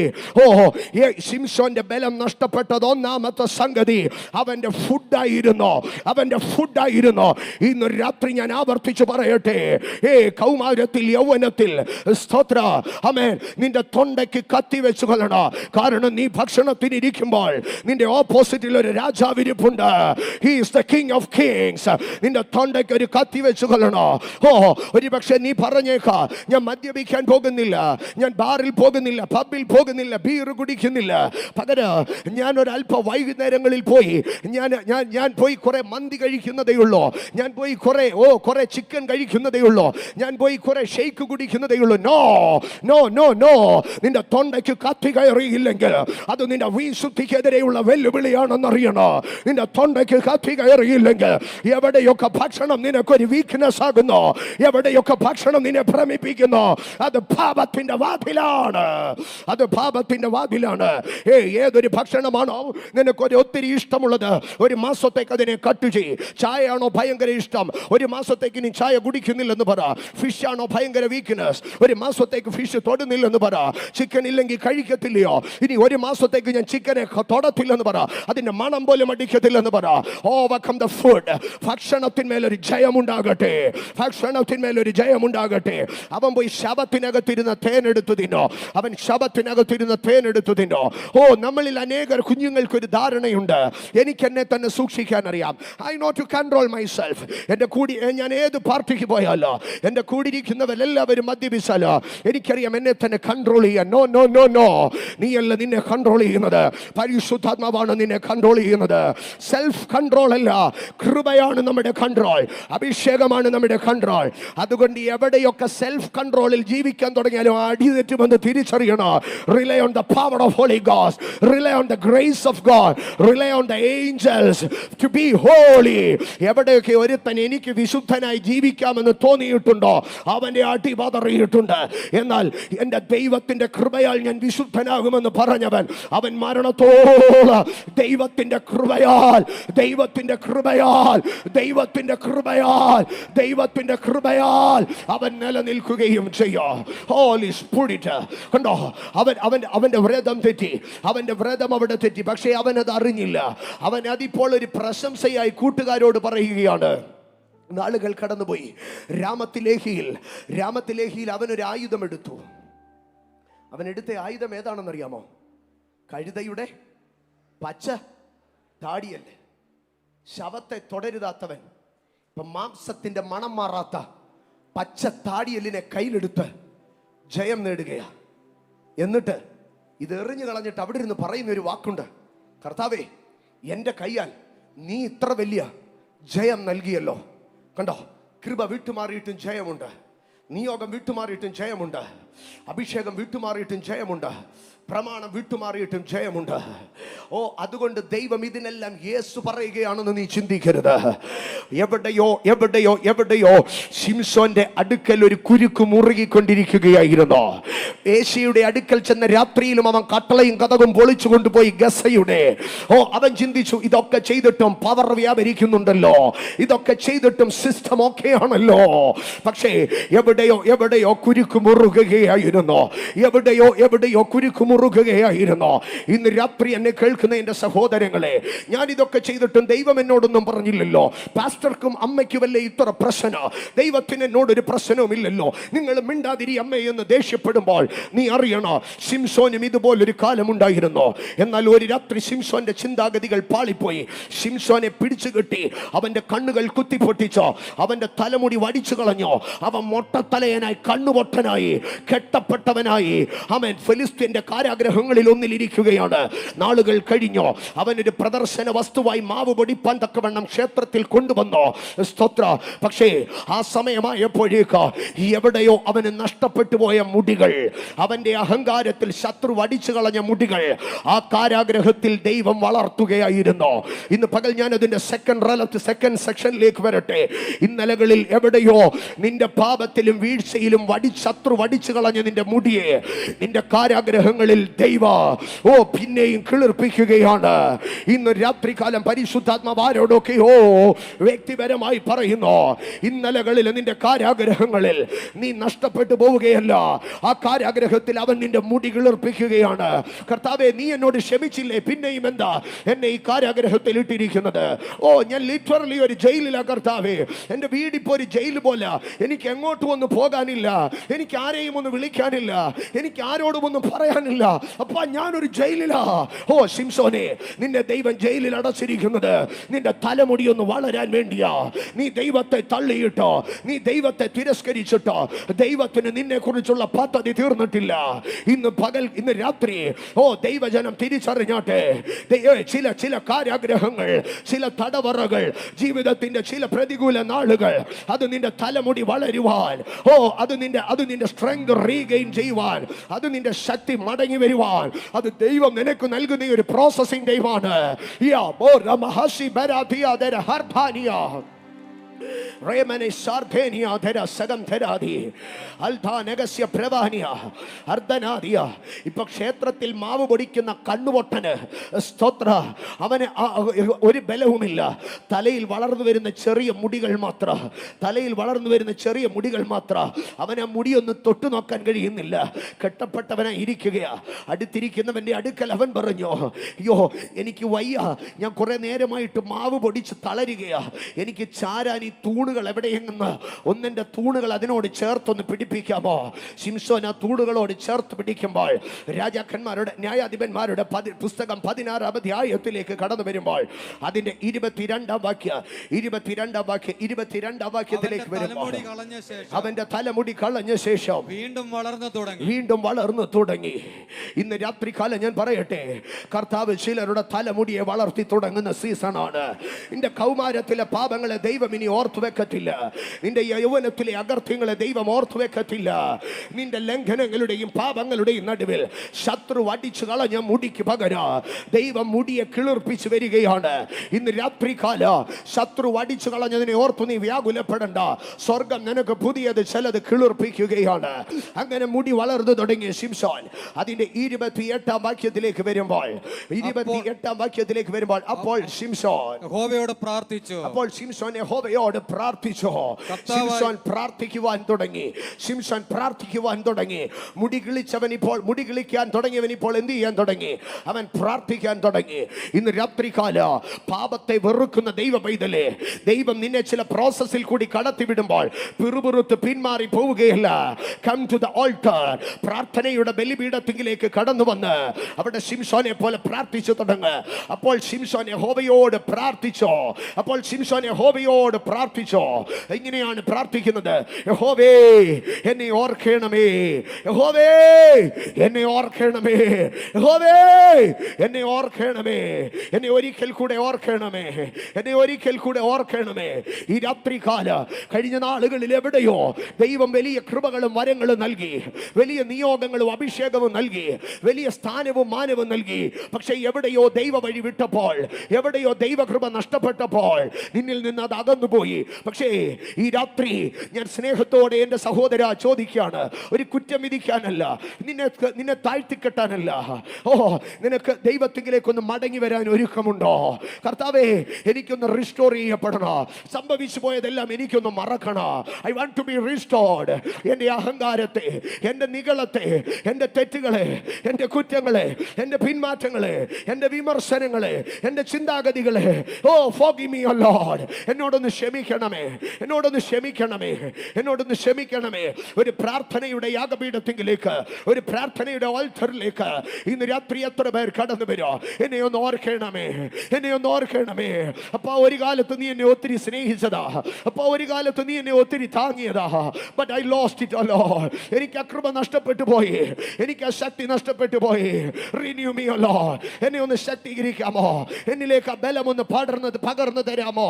ശിംശോന്റെ ബലം നഷ്ടപ്പെട്ടത് ഒന്നാമത്തെ സംഗതി അവന്റെ ഫുഡായിരുന്നു. അവന്റെ ഫുഡായിരുന്നു. ഇന്ന് രാത്രി ഞാൻ ആവർത്തിച്ചു പറയട്ടെ, കൗമാരത്തിൽ, യൗവനത്തിൽ, സ്തോത്ര, ആമേൻ, നിന്റെ തൊണ്ടയ്ക്ക് കത്തി വെച്ചു കൊള്ളണം. കാരണം നീ ഭക്ഷണത്തിന് ഇരിക്കുമ്പോൾ നിന്റെ ഓപ്പോസിറ്റിൽ ഒരു രാജാവിരിപ്പുണ്ട്. He is the king of kings. നിന്റെ തൊണ്ടയ്ക്ക് ഒരു കത്തി വെച്ചു കൊള്ളണം. ഒരു പക്ഷെ നീ പറഞ്ഞേക്കാ, ഞാൻ മദ്യപിക്കാൻ പോകുന്നില്ല, ഞാൻ ബാറിൽ പോകുന്നില്ല, പബ്ബിൽ പോകുന്നില്ല, ബീർ കുടിക്കുന്നില്ല, പകരം ഞാൻ ഒരല്പ വൈകുന്നേരങ്ങളിൽ പോയി ഞാൻ പോയി കുറെ മന്തി കഴിക്കുന്നതേ ഉള്ളൂ, ഞാൻ പോയി കുറെ ചിക്കൻ കഴിക്കുന്നതേ ഉള്ളൂ, ഞാൻ പോയി കുറെ ഷെയ്ക്ക് കുടിക്കുന്നതേ ഉള്ളൂ. നോ നോ നോ നോ, നിന്റെ തൊണ്ടയ്ക്ക് കത്തി കയറിയില്ലെങ്കിൽ അത് നിന്റെ വിശുദ്ധിക്കെതിരെയുള്ള വെല്ലുവിളിയാണെന്നറിയണോ. നിന്റെ തൊണ്ടയ്ക്ക് കത്തി കയറിയില്ലെങ്കിൽ എവിടെയൊക്കെ ഭക്ഷണം നിനക്കൊരു വീക്ക്നെസ് ആകുന്നു, എവിടെയൊക്കെ ഭക്ഷണം നിന്നെ ഭ്രമിപ്പിക്കുന്നു, അത് പാപത്തിന്റെ വാതിലാണ്. അത് പാപത്തിന്റെ വാതിലാണ്. ഏതൊരു ഭക്ഷണമാണോ നിനക്കൊരു ഒത്തിരി ഇഷ്ടമുള്ളത്, ഒരു മാസത്തേക്ക് അതിനെ കട്ട് ചെയ്യും. ചായയാണോ ഭയങ്കര ഇഷ്ടം, ഒരു മാസത്തേക്ക് നീ ചായ കുടിക്കുന്നില്ലെന്ന് പറ. ഫിഷ് ആണോ ഭയങ്കര വീക്ക്നെസ്, ഒരു മാസത്തേക്ക് ഫിഷ് തൊടുന്നില്ലെന്ന് പറ. ചിക്കൻ ഇല്ലെങ്കിൽ കഴിക്കത്തില്ലയോ, ഇനി ഒരു മാസത്തേക്ക് ഞാൻ ചിക്കനെ തൊടത്തില്ലെന്ന് പറ. അതിന്റെ മണം പോലും അടിക്കത്തില്ലെന്ന് പറ. Overcome the food. ഭക്ഷണത്തിന്മേലൊരു ജയമുണ്ടാകട്ടെ, ഭക്ഷണത്തിന്മേലൊരു ഒരു ജയമുണ്ടാകട്ടെ. അവൻ പോയി ശബത്തിനകത്തിരുന്ന തേനെടുത്തു തിന്നോ. അവൻ ശബത്തിനകത്തിരുന്ന തേനെടുത്തു തിന്നോ. ഓ, നമ്മളിൽ അനേകർ കുഞ്ഞുങ്ങൾക്കൊരു ധാരണയുണ്ട്, എനിക്ക് എന്നെ തന്നെ സൂക്ഷിക്കാൻ അറിയാം. I know to control myself. എൻ്റെ കൂടി ഞാൻ ഏത് പാർട്ടിക്ക് പോയാലോ, എൻ്റെ കൂടിയിരിക്കുന്നവരെല്ലാവരും മദ്യപിച്ചാലോ, എനിക്കറിയാം എന്നെ തന്നെ കൺട്രോൾ ചെയ്യാൻ. നോ നോ നോ നോ, നീയല്ല നിന്നെ കൺട്രോൾ ചെയ്യുന്നത്, പരിശുദ്ധാത്മാവാണ് നിന്നെ കൺട്രോൾ ചെയ്യുന്നത്. സെൽഫ് കൺട്രോൾ അല്ല, കൃപയാണ് നമ്മുടെ കൺട്രോൾ, അഭിഷേകമാണ് നമ്മുടെ കൺട്രോൾ. അതുകൊണ്ട് എവിടെയൊക്കെ സെൽഫ് കൺട്രോളിൽ ജീവിക്കാൻ തുടങ്ങിയാലും അടിതെറ്റുമെന്ന് തിരിച്ചറിയണം. Rely on the power of Holy Ghost, rely on the grace of God, rely on the angels to be holy. എവിടെയൊക്കെ ഒരുത്തൻ എനിക്ക് വിശുദ്ധനായി ജീവിക്കാമെന്ന് തോന്നിയിട്ടുണ്ടോ, അവന്റെ അടി പതറിയിട്ടുണ്ട്. എന്നാൽ എൻ്റെ ദൈവത്തിന്റെ കൃപയാൽ ഞാൻ വിശുദ്ധനാകുമെന്ന് പറഞ്ഞവൻ, അവൻ മരണത്തോളം ദൈവത്തിന്റെ കൃപയാൽ, ദൈവത്തിന്റെ കൃപയാൽ, ദൈവത്തിന്റെ കൃപയാൽ, ദൈവത്തിന്റെ കൃപയാൽ അവൻ നിലനിൽക്കുകയും ചെയ്യും. ഹോളി സ്പിരിറ്റ് കണ്ടോ, അവന്റെ വ്രതം തെറ്റി, അവന്റെ വ്രതം അവിടെ തെറ്റി. പക്ഷേ അവനത് അറിഞ്ഞില്ല. അവൻ അതിപ്പോൾ ഒരു പ്രശംസയായി കൂട്ടുകാരോട് പറയുകയാണ്. നാളുകൾ കടന്നുപോയി. രാമത്തിലേഹിയിൽ അവനൊരു ആയുധം എടുത്തു. അവൻ എടുത്ത ആയുധം ഏതാണെന്നറിയാമോ? കഴുതയുടെ പച്ച താടിയല്ലേ. ശവത്തെ തുടരുതാത്തവൻ ഇപ്പം മാംസത്തിന്റെ മണം മാറാത്ത പച്ച താടിയല്ലിനെ കയ്യിലെടുത്ത് ജയം നേടുകയാ. എന്നിട്ട് ഇത് എറിഞ്ഞു കളഞ്ഞിട്ട് അവിടെ ഇരുന്ന് പറയുന്ന ഒരു വാക്കുണ്ട്, കർത്താവേ, എൻ്റെ കയ്യാൽ നീ ഇത്ര വലിയ ജയം നൽകിയല്ലോ. കണ്ടോ, കൃപ വിട്ടുമാറിയിട്ടും ജയമുണ്ട്, നിയോഗം വിട്ടുമാറിയിട്ടും ജയമുണ്ട്, അഭിഷേകം വിട്ടുമാറിയിട്ടും ജയമുണ്ട്, പ്രമാണം വിട്ടുമാറിയിട്ടും ജയമുണ്ട്. ഓ, അതുകൊണ്ട് ദൈവം ഇതിനെല്ലാം യേശു പറയുകയാണെന്ന് നീ ചിന്തിക്കരുത്. എവിടെയോ എവിടെയോ എവിടെയോ ശിംശോന്റെ അടുക്കൽ ഒരു കുരുക്ക് മുറുകിക്കൊണ്ടിരിക്കുകയായിരുന്നു. ഏശയുടെ അടുക്കൽ ചെന്ന രാത്രിയിലും അവൻ കട്ടളയും കതകും പൊളിച്ചു കൊണ്ടുപോയി ഗസയുടെ. ഓ, അവൻ ചിന്തിച്ചു, ഇതൊക്കെ ചെയ്തിട്ടും പവർ വ്യാപരിക്കുന്നുണ്ടല്ലോ, ഇതൊക്കെ ചെയ്തിട്ടും സിസ്റ്റം ഓക്കെ ആണല്ലോ. പക്ഷേ എവിടെയോ എവിടെയോ കുരുക്ക് മുറുകുകയായിരുന്നു, എവിടെയോ എവിടെയോ കുരുക്ക് മുറുകുകയായിരുന്നു. ഇന്ന് രാത്രി എന്നെ കേൾക്കുന്ന എൻ്റെ സഹോദരങ്ങളെ, ഞാൻ ഇതൊക്കെ ചെയ്തിട്ടും ദൈവം എന്നോടൊന്നും പറഞ്ഞില്ലല്ലോ. പാസ്റ്റർക്കും അമ്മയ്ക്കുമല്ലേ ഇത്ര പ്രശ്നം, ദൈവത്തിന് എന്നോടൊരു പ്രശ്നവുമില്ലല്ലോ. നിങ്ങൾ മിണ്ടാതിരി അമ്മ എന്ന് ദേഷ്യപ്പെടുമ്പോൾ നീ അറിയണോ, ശിംശോനും ഇതുപോലൊരു കാലമുണ്ടായിരുന്നു. എന്നാൽ ഒരു രാത്രി ശിംശോന്റെ ചിന്താഗതികൾ പാളിപ്പോയി. ശിംശോനെ പിടിച്ചു കെട്ടി അവന്റെ കണ്ണുകൾ കുത്തിപ്പൊട്ടിച്ചോ, അവന്റെ തലമുടി വടിച്ചു കളഞ്ഞോ. അവൻ മൊട്ടത്തലയനായി, കണ്ണുപൊട്ടനായി, കെട്ടപ്പെട്ടവനായി അവൻ ഫെലിസ്ത്യന്റെ കാരാഗ്രഹങ്ങളിൽ ഒന്നിലിരിക്കുകയാണ്. നാളുകൾ കഴിഞ്ഞോ, അവനൊരു പ്രദർശന വസ്തുവായി മാവ് പൊടിപ്പാൻ തക്കവണ്ണം ക്ഷേത്രത്തിൽ കൊണ്ടുവന്നോ. സ്തോത്ര. പക്ഷേ ആ സമയമായപ്പോഴേക്ക് എവിടെയോ അവന് നഷ്ടപ്പെട്ടു പോയ മുടികൾ, അവന്റെ അഹങ്കാരത്തിൽ ശത്രു വടിച്ചു കളഞ്ഞ മുടികൾ ആ കാരാഗ്രഹത്തിൽ ദൈവം വളർത്തുകയായിരുന്നു. ഇന്ന് പകൽ ഞാൻ അതിന്റെ സെക്കൻഡ് സെക്ഷനിലേക്ക് വരട്ടെ. ഇന്നലകളിൽ എവിടെയോ നിന്റെ പാപത്തിലും വീഴ്ചയിലും ശത്രു വടിച്ചു കളഞ്ഞ നിന്റെ മുടിയെ നിന്റെ കാരാഗ്രഹങ്ങളിൽ ദൈവ പിന്നെയും കിളിർപ്പിക്കുകയാണ്. ഇന്ന് രാത്രികാലം പരിശുദ്ധാത്മാവ് ആരോടൊക്കെയോ വ്യക്തിപരമായി പറയുന്നു, ഇന്നലകളിൽ നിന്റെ കാരാഗ്രഹങ്ങളിൽ നീ നഷ്ടപ്പെട്ടു പോവുകയല്ല, ആ കാരാഗ്രഹത്തിൽ അവൻ നിന്റെ മുടി കിളിർപ്പിക്കുകയാണ്. കർത്താവേ, നീ എന്നോട് ക്ഷമിച്ചില്ലേ, പിന്നെയും എന്താ എന്നെ ഈ കാരാഗ്രഹത്തിൽ ഇട്ടിരിക്കുന്നത്? ഓ, ഞാൻ ലിറ്ററലി ഒരു ജയിലിലാ കർത്താവേ. എൻ്റെ വീടിപ്പോ ഒരു ജയിൽ പോലെ. എനിക്ക് എങ്ങോട്ടും ഒന്ന് പോകാനില്ല, എനിക്ക് ആരെയും ഒന്ന് വിളിക്കാനില്ല, എനിക്ക് ആരോടും ഒന്നും പറയാനില്ല. അപ്പ ഞാനൊരു ജയിലിലാ. ഓ ശിംശോനെ, നിന്നെ ദൈവം ജയിലിൽ അടച്ചിരിക്കുന്നത് നിന്റെ തലമുടി ഒന്ന് വളരാൻ വേണ്ടിയാ. നീ ദൈവത്തെ തള്ളിയിട്ടോ, നീ ദൈവത്തെ തിരസ്കരിച്ചിട്ടോ, ദൈവത്തിന് നിന്നെ കുറിച്ചുള്ള പദ്ധതി തീർന്നിട്ടില്ല. ഇന്ന് രാത്രി ദൈവജനം തിരിച്ചറിഞ്ഞാട്ടെ. ചില കാരാഗ്രഹങ്ങൾ, ചില തടവറകൾ, ജീവിതത്തിന്റെ ചില പ്രതികൂല നാളുകൾ, അത് നിന്റെ തലമുടി വളരുവാൻ, അത് നിന്റെ സ്ട്രെങ്ത് റീഗെയിൻ ചെയ്യുവാൻ, അത് നിന്റെ ശക്തി മടങ്ങി വരുവാൻ, അത് ദൈവം നിനക്ക് നൽകുന്ന ഒരു പ്രോസസിംഗ് ദൈവമാണ്. ഇപ്പൊ ക്ഷേത്രത്തിൽ മാവ് പൊടിക്കുന്ന കണ്ണുപൊട്ടന് സ്തോത്ര, അവന് ഒരു ബലവുമില്ല. തലയിൽ വളർന്നു വരുന്ന ചെറിയ മുടികൾ മാത്രം, അവന് ആ മുടിയൊന്ന് തൊട്ടു നോക്കാൻ കഴിയുന്നില്ല. കെട്ടപ്പെട്ടവനായി ഇരിക്കുകയാ. അടുത്തിരിക്കുന്നവന്റെ അടുക്കൽ അവൻ പറഞ്ഞു, അയ്യോ എനിക്ക് വയ്യ, ഞാൻ കുറെ നേരമായിട്ട് മാവ് പൊടിച്ച് തളരുകയാ, എനിക്ക് ചാരാൻ ഈ തൂണുകൾ എവിടെയെന്ന് ഒന്നിന്റെ തൂണുകൾ അതിനോട് ചേർത്തൊന്ന് പിടിപ്പിക്കാമോ? ശിംശോൻ ആ തൂണുകളോട് ചേർത്ത് പിടിക്കുമ്പോൾ രാജാക്കന്മാരുടെ ന്യായാധിപന്മാരുടെ പുസ്തകം 16-ാം അധ്യായത്തിലേക്ക് കടന്നു വരുമ്പോൾ അതിന്റെ 22-ാം വാക്യത്തിലേക്ക് വരുമ്പോൾ അവന്റെ തലമുടി കളഞ്ഞ ശേഷം വീണ്ടും വളർന്നു തുടങ്ങി. ഇന്ന് രാത്രികാലം ഞാൻ പറയട്ടെ, കർത്താവ് ചിലരുടെ തലമുടിയെ വളർത്തി തുടങ്ങുന്ന സീസണാണ്. നിന്റെ കൗമാരത്തിലെ പാപങ്ങളെ ദൈവം ഇനി ഓർത്തു വെക്കത്തില്ല. നിന്റെ യൗവനത്തിലെ അകൃത്യങ്ങളെ ദൈവം ഓർത്തു വെക്കത്തില്ല. നിന്റെ ലംഘനങ്ങളുടെയും പാപങ്ങളുടെയും നടുവിൽ ശത്രു അടിച്ചു കളഞ്ഞ മുടിക്ക് പകരം ദൈവം മുടിയെ കിളിർപ്പിച്ചു വരികയാണ്. ഇന്ന് രാത്രികാല ശത്രു അടിച്ചു കളഞ്ഞതിനെ ഓർത്തു നീ വ്യാകുലപ്പെടണ്ട. സ്വർഗം നിനക്ക് പുതിയത് ചിലത് കിളിർപ്പിക്കുകയാണ്. അങ്ങനെ മുടി വളർന്നു തുടങ്ങിയ ശിംശോൻ അതിന്റെ 28-ാം വാക്യത്തിലേക്ക് വരുമ്പോൾ അപ്പോൾ ശിംശോൻ യഹോവയോട് പ്രാർത്ഥിച്ചു. ശിംശോൻ പ്രാർത്ഥിക്കുവാൻ തുടങ്ങി. മുടി കിളിക്കാൻ തുടങ്ങിയവൻ ഇപ്പോൾ എന്ത് ചെയ്യാൻ തുടങ്ങി? അവൻ പ്രാർത്ഥിക്കാൻ തുടങ്ങി. ഇന്ന് രാത്രികാല പാപത്തെ വെറുക്കുന്ന ദൈവ പൈതലേ, ദൈവം നിന്നെ ചില പ്രോസസ്സിൽ കൂടി കടത്തിവിടുമ്പോൾ പിറുപിറുത്ത് പിന്മാറി പോവുകയല്ല. Come to the altar. പ്രാർത്ഥനയുടെ ബലിപീഠത്തിലേക്ക് കടന്നു വന്ന് അവിടെ ശിംശോനെ പോലെ പ്രാർത്ഥിച്ചു തുടങ്ങ്. അപ്പോൾ ശിംശോൻ യഹോവയോട് പ്രാർത്ഥിച്ചോ. ഇങ്ങനെയാണ് പ്രാർത്ഥിക്കുന്നത്: യഹോവേ എന്നെ ഓർക്കണമേ, യഹോവേ എന്നെ ഓർക്കണമേ, യഹോവേ എന്നെ ഓർക്കണമേ, എന്നെ ഒരിക്കൽ കൂടെ ഓർക്കണമേ, എന്നെ ഒരിക്കൽ കൂടെ ഓർക്കണമേ. ഈ രാത്രികാല കഴിഞ്ഞ നാളുകളിൽ എവിടെയോ ദൈവം വലിയ കൃപകളും വരങ്ങളും നൽകി, വലിയ നിയോഗങ്ങളും അഭിഷേകവും നൽകി, വലിയ സ്ഥാനവും മാനവും നൽകി. പക്ഷേ എവിടെയോ ദൈവ വഴി വിട്ടപ്പോൾ, എവിടെയോ ദൈവകൃപ നഷ്ടപ്പെട്ടപ്പോൾ നിന്നിൽ നിന്ന് അത് അകന്നുപോയി. പക്ഷേ ഈ രാത്രി ഞാൻ സ്നേഹത്തോടെ എൻ്റെ സഹോദര ചോദിക്കുകയാണ്, ഒരു കുറ്റം വിധിക്കാനല്ല, നിന്നെ താഴ്ത്തിക്കെട്ടാനല്ല. നിനക്ക് ദൈവത്തിലേക്കൊന്ന് മടങ്ങി വരാൻ ഒരുക്കമുണ്ടോ? കർത്താവേ, എനിക്കൊന്ന് റിസ്റ്റോർ ചെയ്യപ്പെടണം. സംഭവിച്ചു പോയതെല്ലാം എനിക്കൊന്ന് മറക്കണം. I want to be restored. എൻ്റെ അഹങ്കാരത്തെ, എൻ്റെ നിഗളത്തെ, എൻ്റെ തെറ്റുകളെ, എൻ്റെ കുറ്റങ്ങളെ, എൻ്റെ പിന്മാറ്റങ്ങളെ, എൻ്റെ വിമർശനങ്ങളെ, എൻ്റെ ചിന്താഗതികളെ, forgive me, O Lord. എന്നോടൊന്ന് ക്ഷമിക്കണമേ. ഒരു പ്രാർത്ഥനയുടെ യാഗപീഠത്തിലേക്ക്, ഒരു പ്രാർത്ഥനയുടെ ആൾട്ടറിലേക്ക് ഇന്ന് രാത്രി എത്ര പേർ കടന്നു വരോ? എന്നെ ഒന്ന് ഓർക്കണമേ. അപ്പ ഒരു കാലത്ത് നീ എന്നെ ഒത്തിരി സ്നേഹിച്ചതാ, അപ്പ ഒരു കാലത്ത് നീ എന്നെ ഒത്തിരി താങ്ങിയതാ. But I lost it, O Lord. എനിക്ക് അകൃപ നഷ്ടപ്പെട്ടു പോയി, എനിക്ക് ആ ശക്തി നഷ്ടപ്പെട്ടു പോയി. Renew me, O Lord. എന്നെ ഒന്ന് ശക്തീകരിക്കാമോ? എന്നിലേക്ക് ആ ബലം ഒന്ന് പകർന്നു തരാമോ?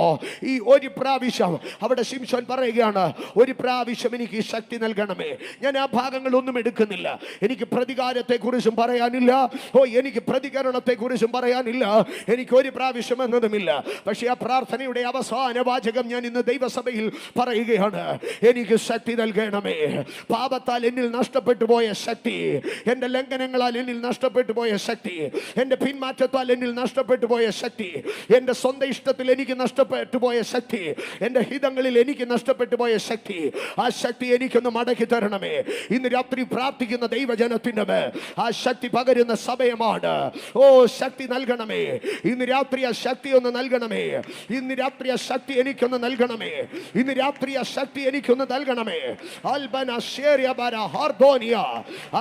ഈ ഒരു പ്രാവശ്യം അവിടെ ശിംശോൻ പറയുകയാണ്, ഒരു പ്രാവശ്യം എനിക്ക് ശക്തി നൽകണമേ. ഞാൻ ആ ഭാഗങ്ങളൊന്നും എടുക്കുന്നില്ല. എനിക്ക് പ്രതികാരത്തെ കുറിച്ചും പറയാനില്ല, എനിക്ക് പ്രതികരണത്തെ കുറിച്ചും പറയാനില്ല, എനിക്ക് ഒരു പ്രാവശ്യം എന്നതുമില്ല. പക്ഷേ ആ പ്രാർത്ഥനയുടെ അവസാന വാചകം ഞാൻ ഇന്ന് ദൈവസഭയിൽ പറയുകയാണ്: എനിക്ക് ശക്തി നൽകണമേ. പാപത്താൽ എന്നിൽ നഷ്ടപ്പെട്ടു പോയ ശക്തി, എൻ്റെ ലംഘനങ്ങളാൽ എന്നിൽ നഷ്ടപ്പെട്ടു പോയ ശക്തി, എൻ്റെ പിന്മാറ്റത്താൽ എന്നിൽ നഷ്ടപ്പെട്ടു പോയ ശക്തി, എൻ്റെ സ്വന്തം ഇഷ്ടത്തിൽ എനിക്ക് നഷ്ടപ്പെട്ടു പോയ ശക്തി, എൻ്റെ ഹിതങ്ങളിൽ എനിക്ക് നഷ്ടപ്പെട്ടു പോയ ശക്തി, ആ ശക്തി എനിക്കൊന്ന് മടക്കി തരണമേ. ഇന്ന് രാത്രി പ്രാർത്ഥിക്കുന്ന ദൈവജനത്തിൻ്റെ ആ ശക്തി പകരുന്ന സമയമാണ്. ശക്തി നൽകണമേ. ഇന്ന് രാത്രി ആ ശക്തി ഒന്ന് നൽകണമേ. ഇന്ന് രാത്രി ആ ശക്തി എനിക്കൊന്ന് നൽകണമേ. ഇന്ന് രാത്രി ആ ശക്തി എനിക്കൊന്ന് നൽകണമേ. അൽബന ശേര്യബര ഹാർദോനിയ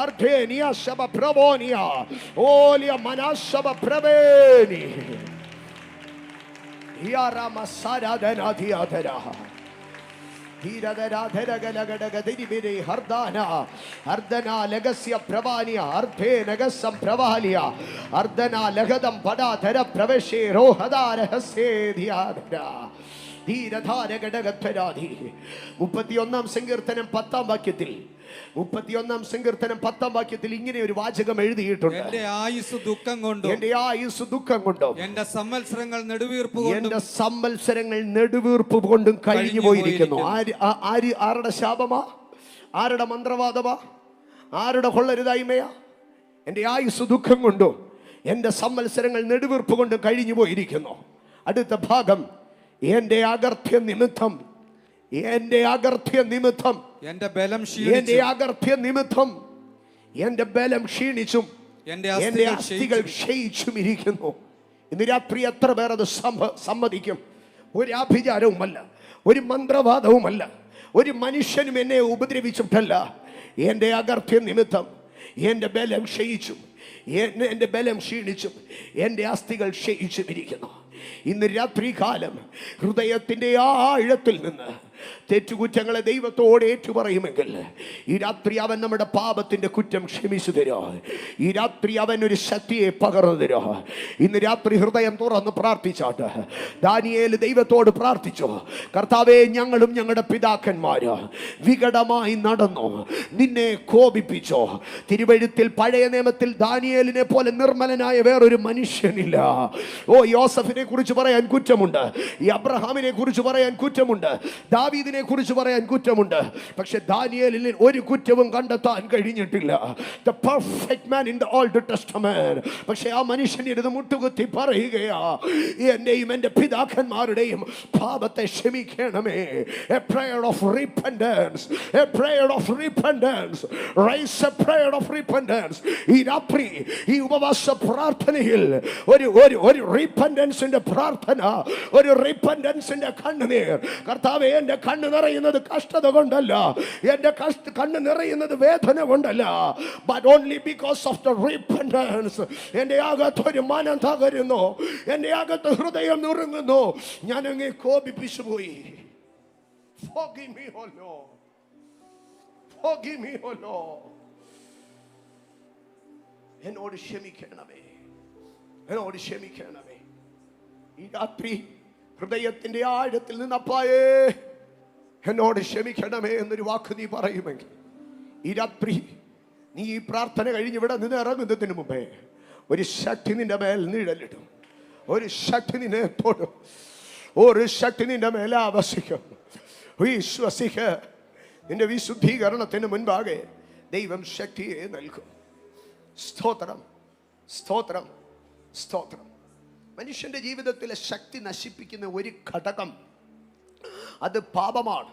അർധേനിയ ശബ പ്രവോനിയ ഓലിയ മനശബ പ്രവേനി യാരാ മസാരാദനാധിയാധര മുപ്പത്തിയൊന്നാം സങ്കീർത്തനം 10-ാം വാക്യത്തിൽ ഇങ്ങനെ ഒരു വാചകം എഴുതിയിട്ടുണ്ട്: എന്റെ ആയുസ് ദുഃഖം കൊണ്ടും എന്റെ സംവത്സരങ്ങൾ നെടുവീർപ്പ് കൊണ്ടും കഴിഞ്ഞു പോയിരിക്കുന്നു. ആരുടെ ശാപമാ? ആരുടെ മന്ത്രവാദമാ? ആരുടെ കൊള്ളരുതായ്മയാ? എൻ്റെ ആയുസ് ദുഃഖം കൊണ്ടും എൻ്റെ സംവത്സരങ്ങൾ നെടുവീർപ്പ് കൊണ്ടും കഴിഞ്ഞു പോയിരിക്കുന്നു. അടുത്ത ഭാഗം: എൻ്റെ അകൃത്യ നിമിത്തം എൻ്റെ ബലം ക്ഷീണിച്ചും എൻ്റെ അസ്ഥികൾ ക്ഷയിച്ചും ഇരിക്കുന്നു. ഇന്ന് രാത്രി എത്ര പേർ അത് സമ്മതിക്കും? ഒരു ആഭിചാരവുമല്ല, ഒരു മന്ത്രവാദവുമല്ല, ഒരു മനുഷ്യനും എന്നെ ഉപദ്രവിച്ചിട്ടല്ല. എൻ്റെ അകർത്യ നിമിത്തം എൻ്റെ ബലം ക്ഷയിച്ചു, എൻ്റെ ബലം ക്ഷീണിച്ചു, എൻ്റെ അസ്ഥികൾ ക്ഷയിച്ചും ഇരിക്കുന്നു. ഇന്ന് രാത്രി കാലം ഹൃദയത്തിൻ്റെ ആഴത്തിൽ നിന്ന് തെറ്റുകുറ്റങ്ങളെ ദൈവത്തോട് ഏറ്റുപറയുമെങ്കിൽ ഈ രാത്രി അവൻ നമ്മുടെ പാപത്തിന്റെ കുറ്റം ക്ഷമിച്ചു തരോ. ഈ രാത്രി അവൻ ഒരു ശക്തിയെ പകർന്നു തരോ. ഇന്ന് രാത്രി ഹൃദയം തുറന്ന് പ്രാർത്ഥിച്ചാട്ട് ദാനിയേൽ ദൈവത്തോട് പ്രാർത്ഥിച്ചു, കർത്താവേ, ഞങ്ങളും ഞങ്ങളുടെ പിതാക്കന്മാര് വികടമായി നടന്നു, നിന്നെ കോപിപ്പിച്ചോ. തിരുവെഴുത്തിൽ പഴയ നിയമത്തിൽ ദാനിയേലിനെ പോലെ നിർമ്മലനായ വേറൊരു മനുഷ്യനില്ല. ഓ, യോസഫിനെ കുറിച്ച് പറയാൻ കുറ്റമുണ്ട്, ഈ അബ്രഹാമിനെ കുറിച്ച് പറയാൻ കുറ്റമുണ്ട്, ദാവീദിനെ കുറിച്ച് പറയാൻ കുറ്റമുണ്ട്. പക്ഷെ ദാനിയേലിൽ ഒരു കുറ്റവും കണ്ടെത്താൻ കഴിഞ്ഞിട്ടില്ല. The perfect man in the Old Testament. പക്ഷെ ആ മനുഷ്യൻ ഇരുന്ന് മുട്ടുകുത്തി പറയുകയാ, എന്റെയും എൻ്റെ പിതാക്കന്മാരുടെയും പാപത്തെ ക്ഷമിക്കണമേ. A prayer of repentance, a prayer of repentance, raise a prayer of repentance. ഈ രാത്രി ഈ ഉപവാസ പ്രാർത്ഥനയിൽ ഒരു റിപ്പൻഡൻസിന്റെ പ്രാർത്ഥന, ഒരു റിപ്പൻഡൻസിന്റെ കണ്ണുനീർ. കർത്താവേ, എൻ്റെ കണ്ണ് നിറയുന്നത് കഷ്ടത കൊണ്ടല്ല, എൻ്റെ കണ്ണ് നിറയുന്നത് വേദന കൊണ്ടല്ല, but only because of the repentance. എൻ്റെ അകത്തൊരു മനം തകരുന്നു, എൻ്റെ അകത്ത് ഹൃദയം നുറുങ്ങുന്നു. ഞാൻ അങ്ങേ കോപിപ്പിച്ചു പോയി. Forgive me, oh Lord. Forgive me, oh Lord. എന്നോട് ക്ഷമിക്കണമേ, എന്നോട് ക്ഷമിക്കണമേ. ഈ രാത്രി ഹൃദയത്തിന്റെ ആഴത്തിൽ നിന്ന് അപ്പായേ എന്നോട് ക്ഷമിക്കണമേ എന്നൊരു വാക്ക് നീ പറയുമെങ്കിൽ ഈ രാത്രി നീ ഈ പ്രാർത്ഥന കഴിഞ്ഞ് ഇവിടെ നിന്ന് ഇറങ്ങുന്നതിന് മുമ്പേ ഒരു ശക്തി നിന്റെ മേൽ നിഴലിടും, ഒരു ശക്തി നിന്നെ തൊടും, ഒരു ശക്തി നിന്റെ മേലെ ആവസിക്കും. വിശ്വസിക്ക, നിന്റെ വിശുദ്ധീകരണത്തിന് മുൻപാകെ ദൈവം ശക്തിയെ നൽകും. സ്തോത്രം, സ്തോത്രം, സ്തോത്രം. മനുഷ്യന്റെ ജീവിതത്തിലെ ശക്തി നശിപ്പിക്കുന്ന ഒരു ഘടകം അത് പാപമാണ്.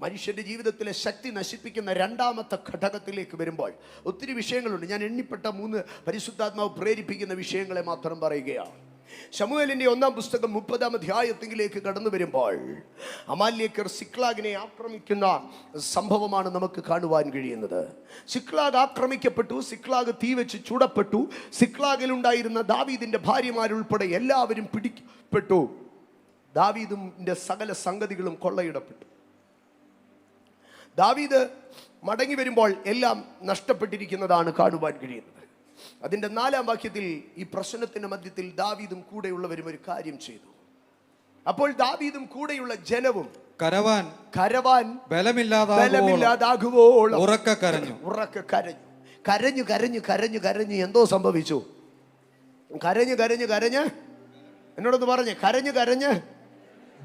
മനുഷ്യന്റെ ജീവിതത്തിലെ ശക്തി നശിപ്പിക്കുന്ന രണ്ടാമത്തെ ഘടകത്തിലേക്ക് വരുമ്പോൾ ഒത്തിരി വിഷയങ്ങളുണ്ട്. ഞാൻ എണ്ണിപ്പെട്ട 3 പരിശുദ്ധാത്മാവ് പ്രേരിപ്പിക്കുന്ന വിഷയങ്ങളെ മാത്രം പറയുകയാണ്. ശമൂവേലിന്റെ 1-ാം പുസ്തകം 30-ാം അധ്യായത്തിലേക്ക് കടന്നു വരുമ്പോൾ അമാലേക്യർ സിക്ലാഗിനെ ആക്രമിക്കുന്ന സംഭവമാണ് നമുക്ക് കാണുവാൻ കഴിയുന്നത്. സിക്ലാഗ് ആക്രമിക്കപ്പെട്ടു, സിക്ലാഗ് തീ വെച്ച് ചൂടപ്പെട്ടു, സിക്ലാഗിലുണ്ടായിരുന്ന ദാവീദിന്റെ ഭാര്യമാരുൾപ്പെടെ എല്ലാവരും പിടിക്കപ്പെട്ടു, ദാവീദിന്റെ സകല സംഗതികളും കൊള്ളയിടപ്പെട്ടു. ദാവീദ് മടങ്ങി വരുമ്പോൾ എല്ലാം നഷ്ടപ്പെട്ടിരിക്കുന്നതാണ് കാണുവാൻ കഴിയുന്നത്. അതിന്റെ 4-ാം വാക്യത്തിൽ ഈ പ്രശ്നത്തിന്റെ മധ്യത്തിൽ ദാവീദും കൂടെയുള്ളവരും ഒരു കാര്യം ചെയ്തു. അപ്പോൾ ദാവീദും കൂടെയുള്ള ജനവും കരവാൻ ബലമില്ലാതാകുവോളം ഉറക്കെ കരഞ്ഞു. എന്തോ സംഭവിച്ചു? കരഞ്ഞ് എന്നോടൊന്ന് പറഞ്ഞ്, കരഞ്ഞ്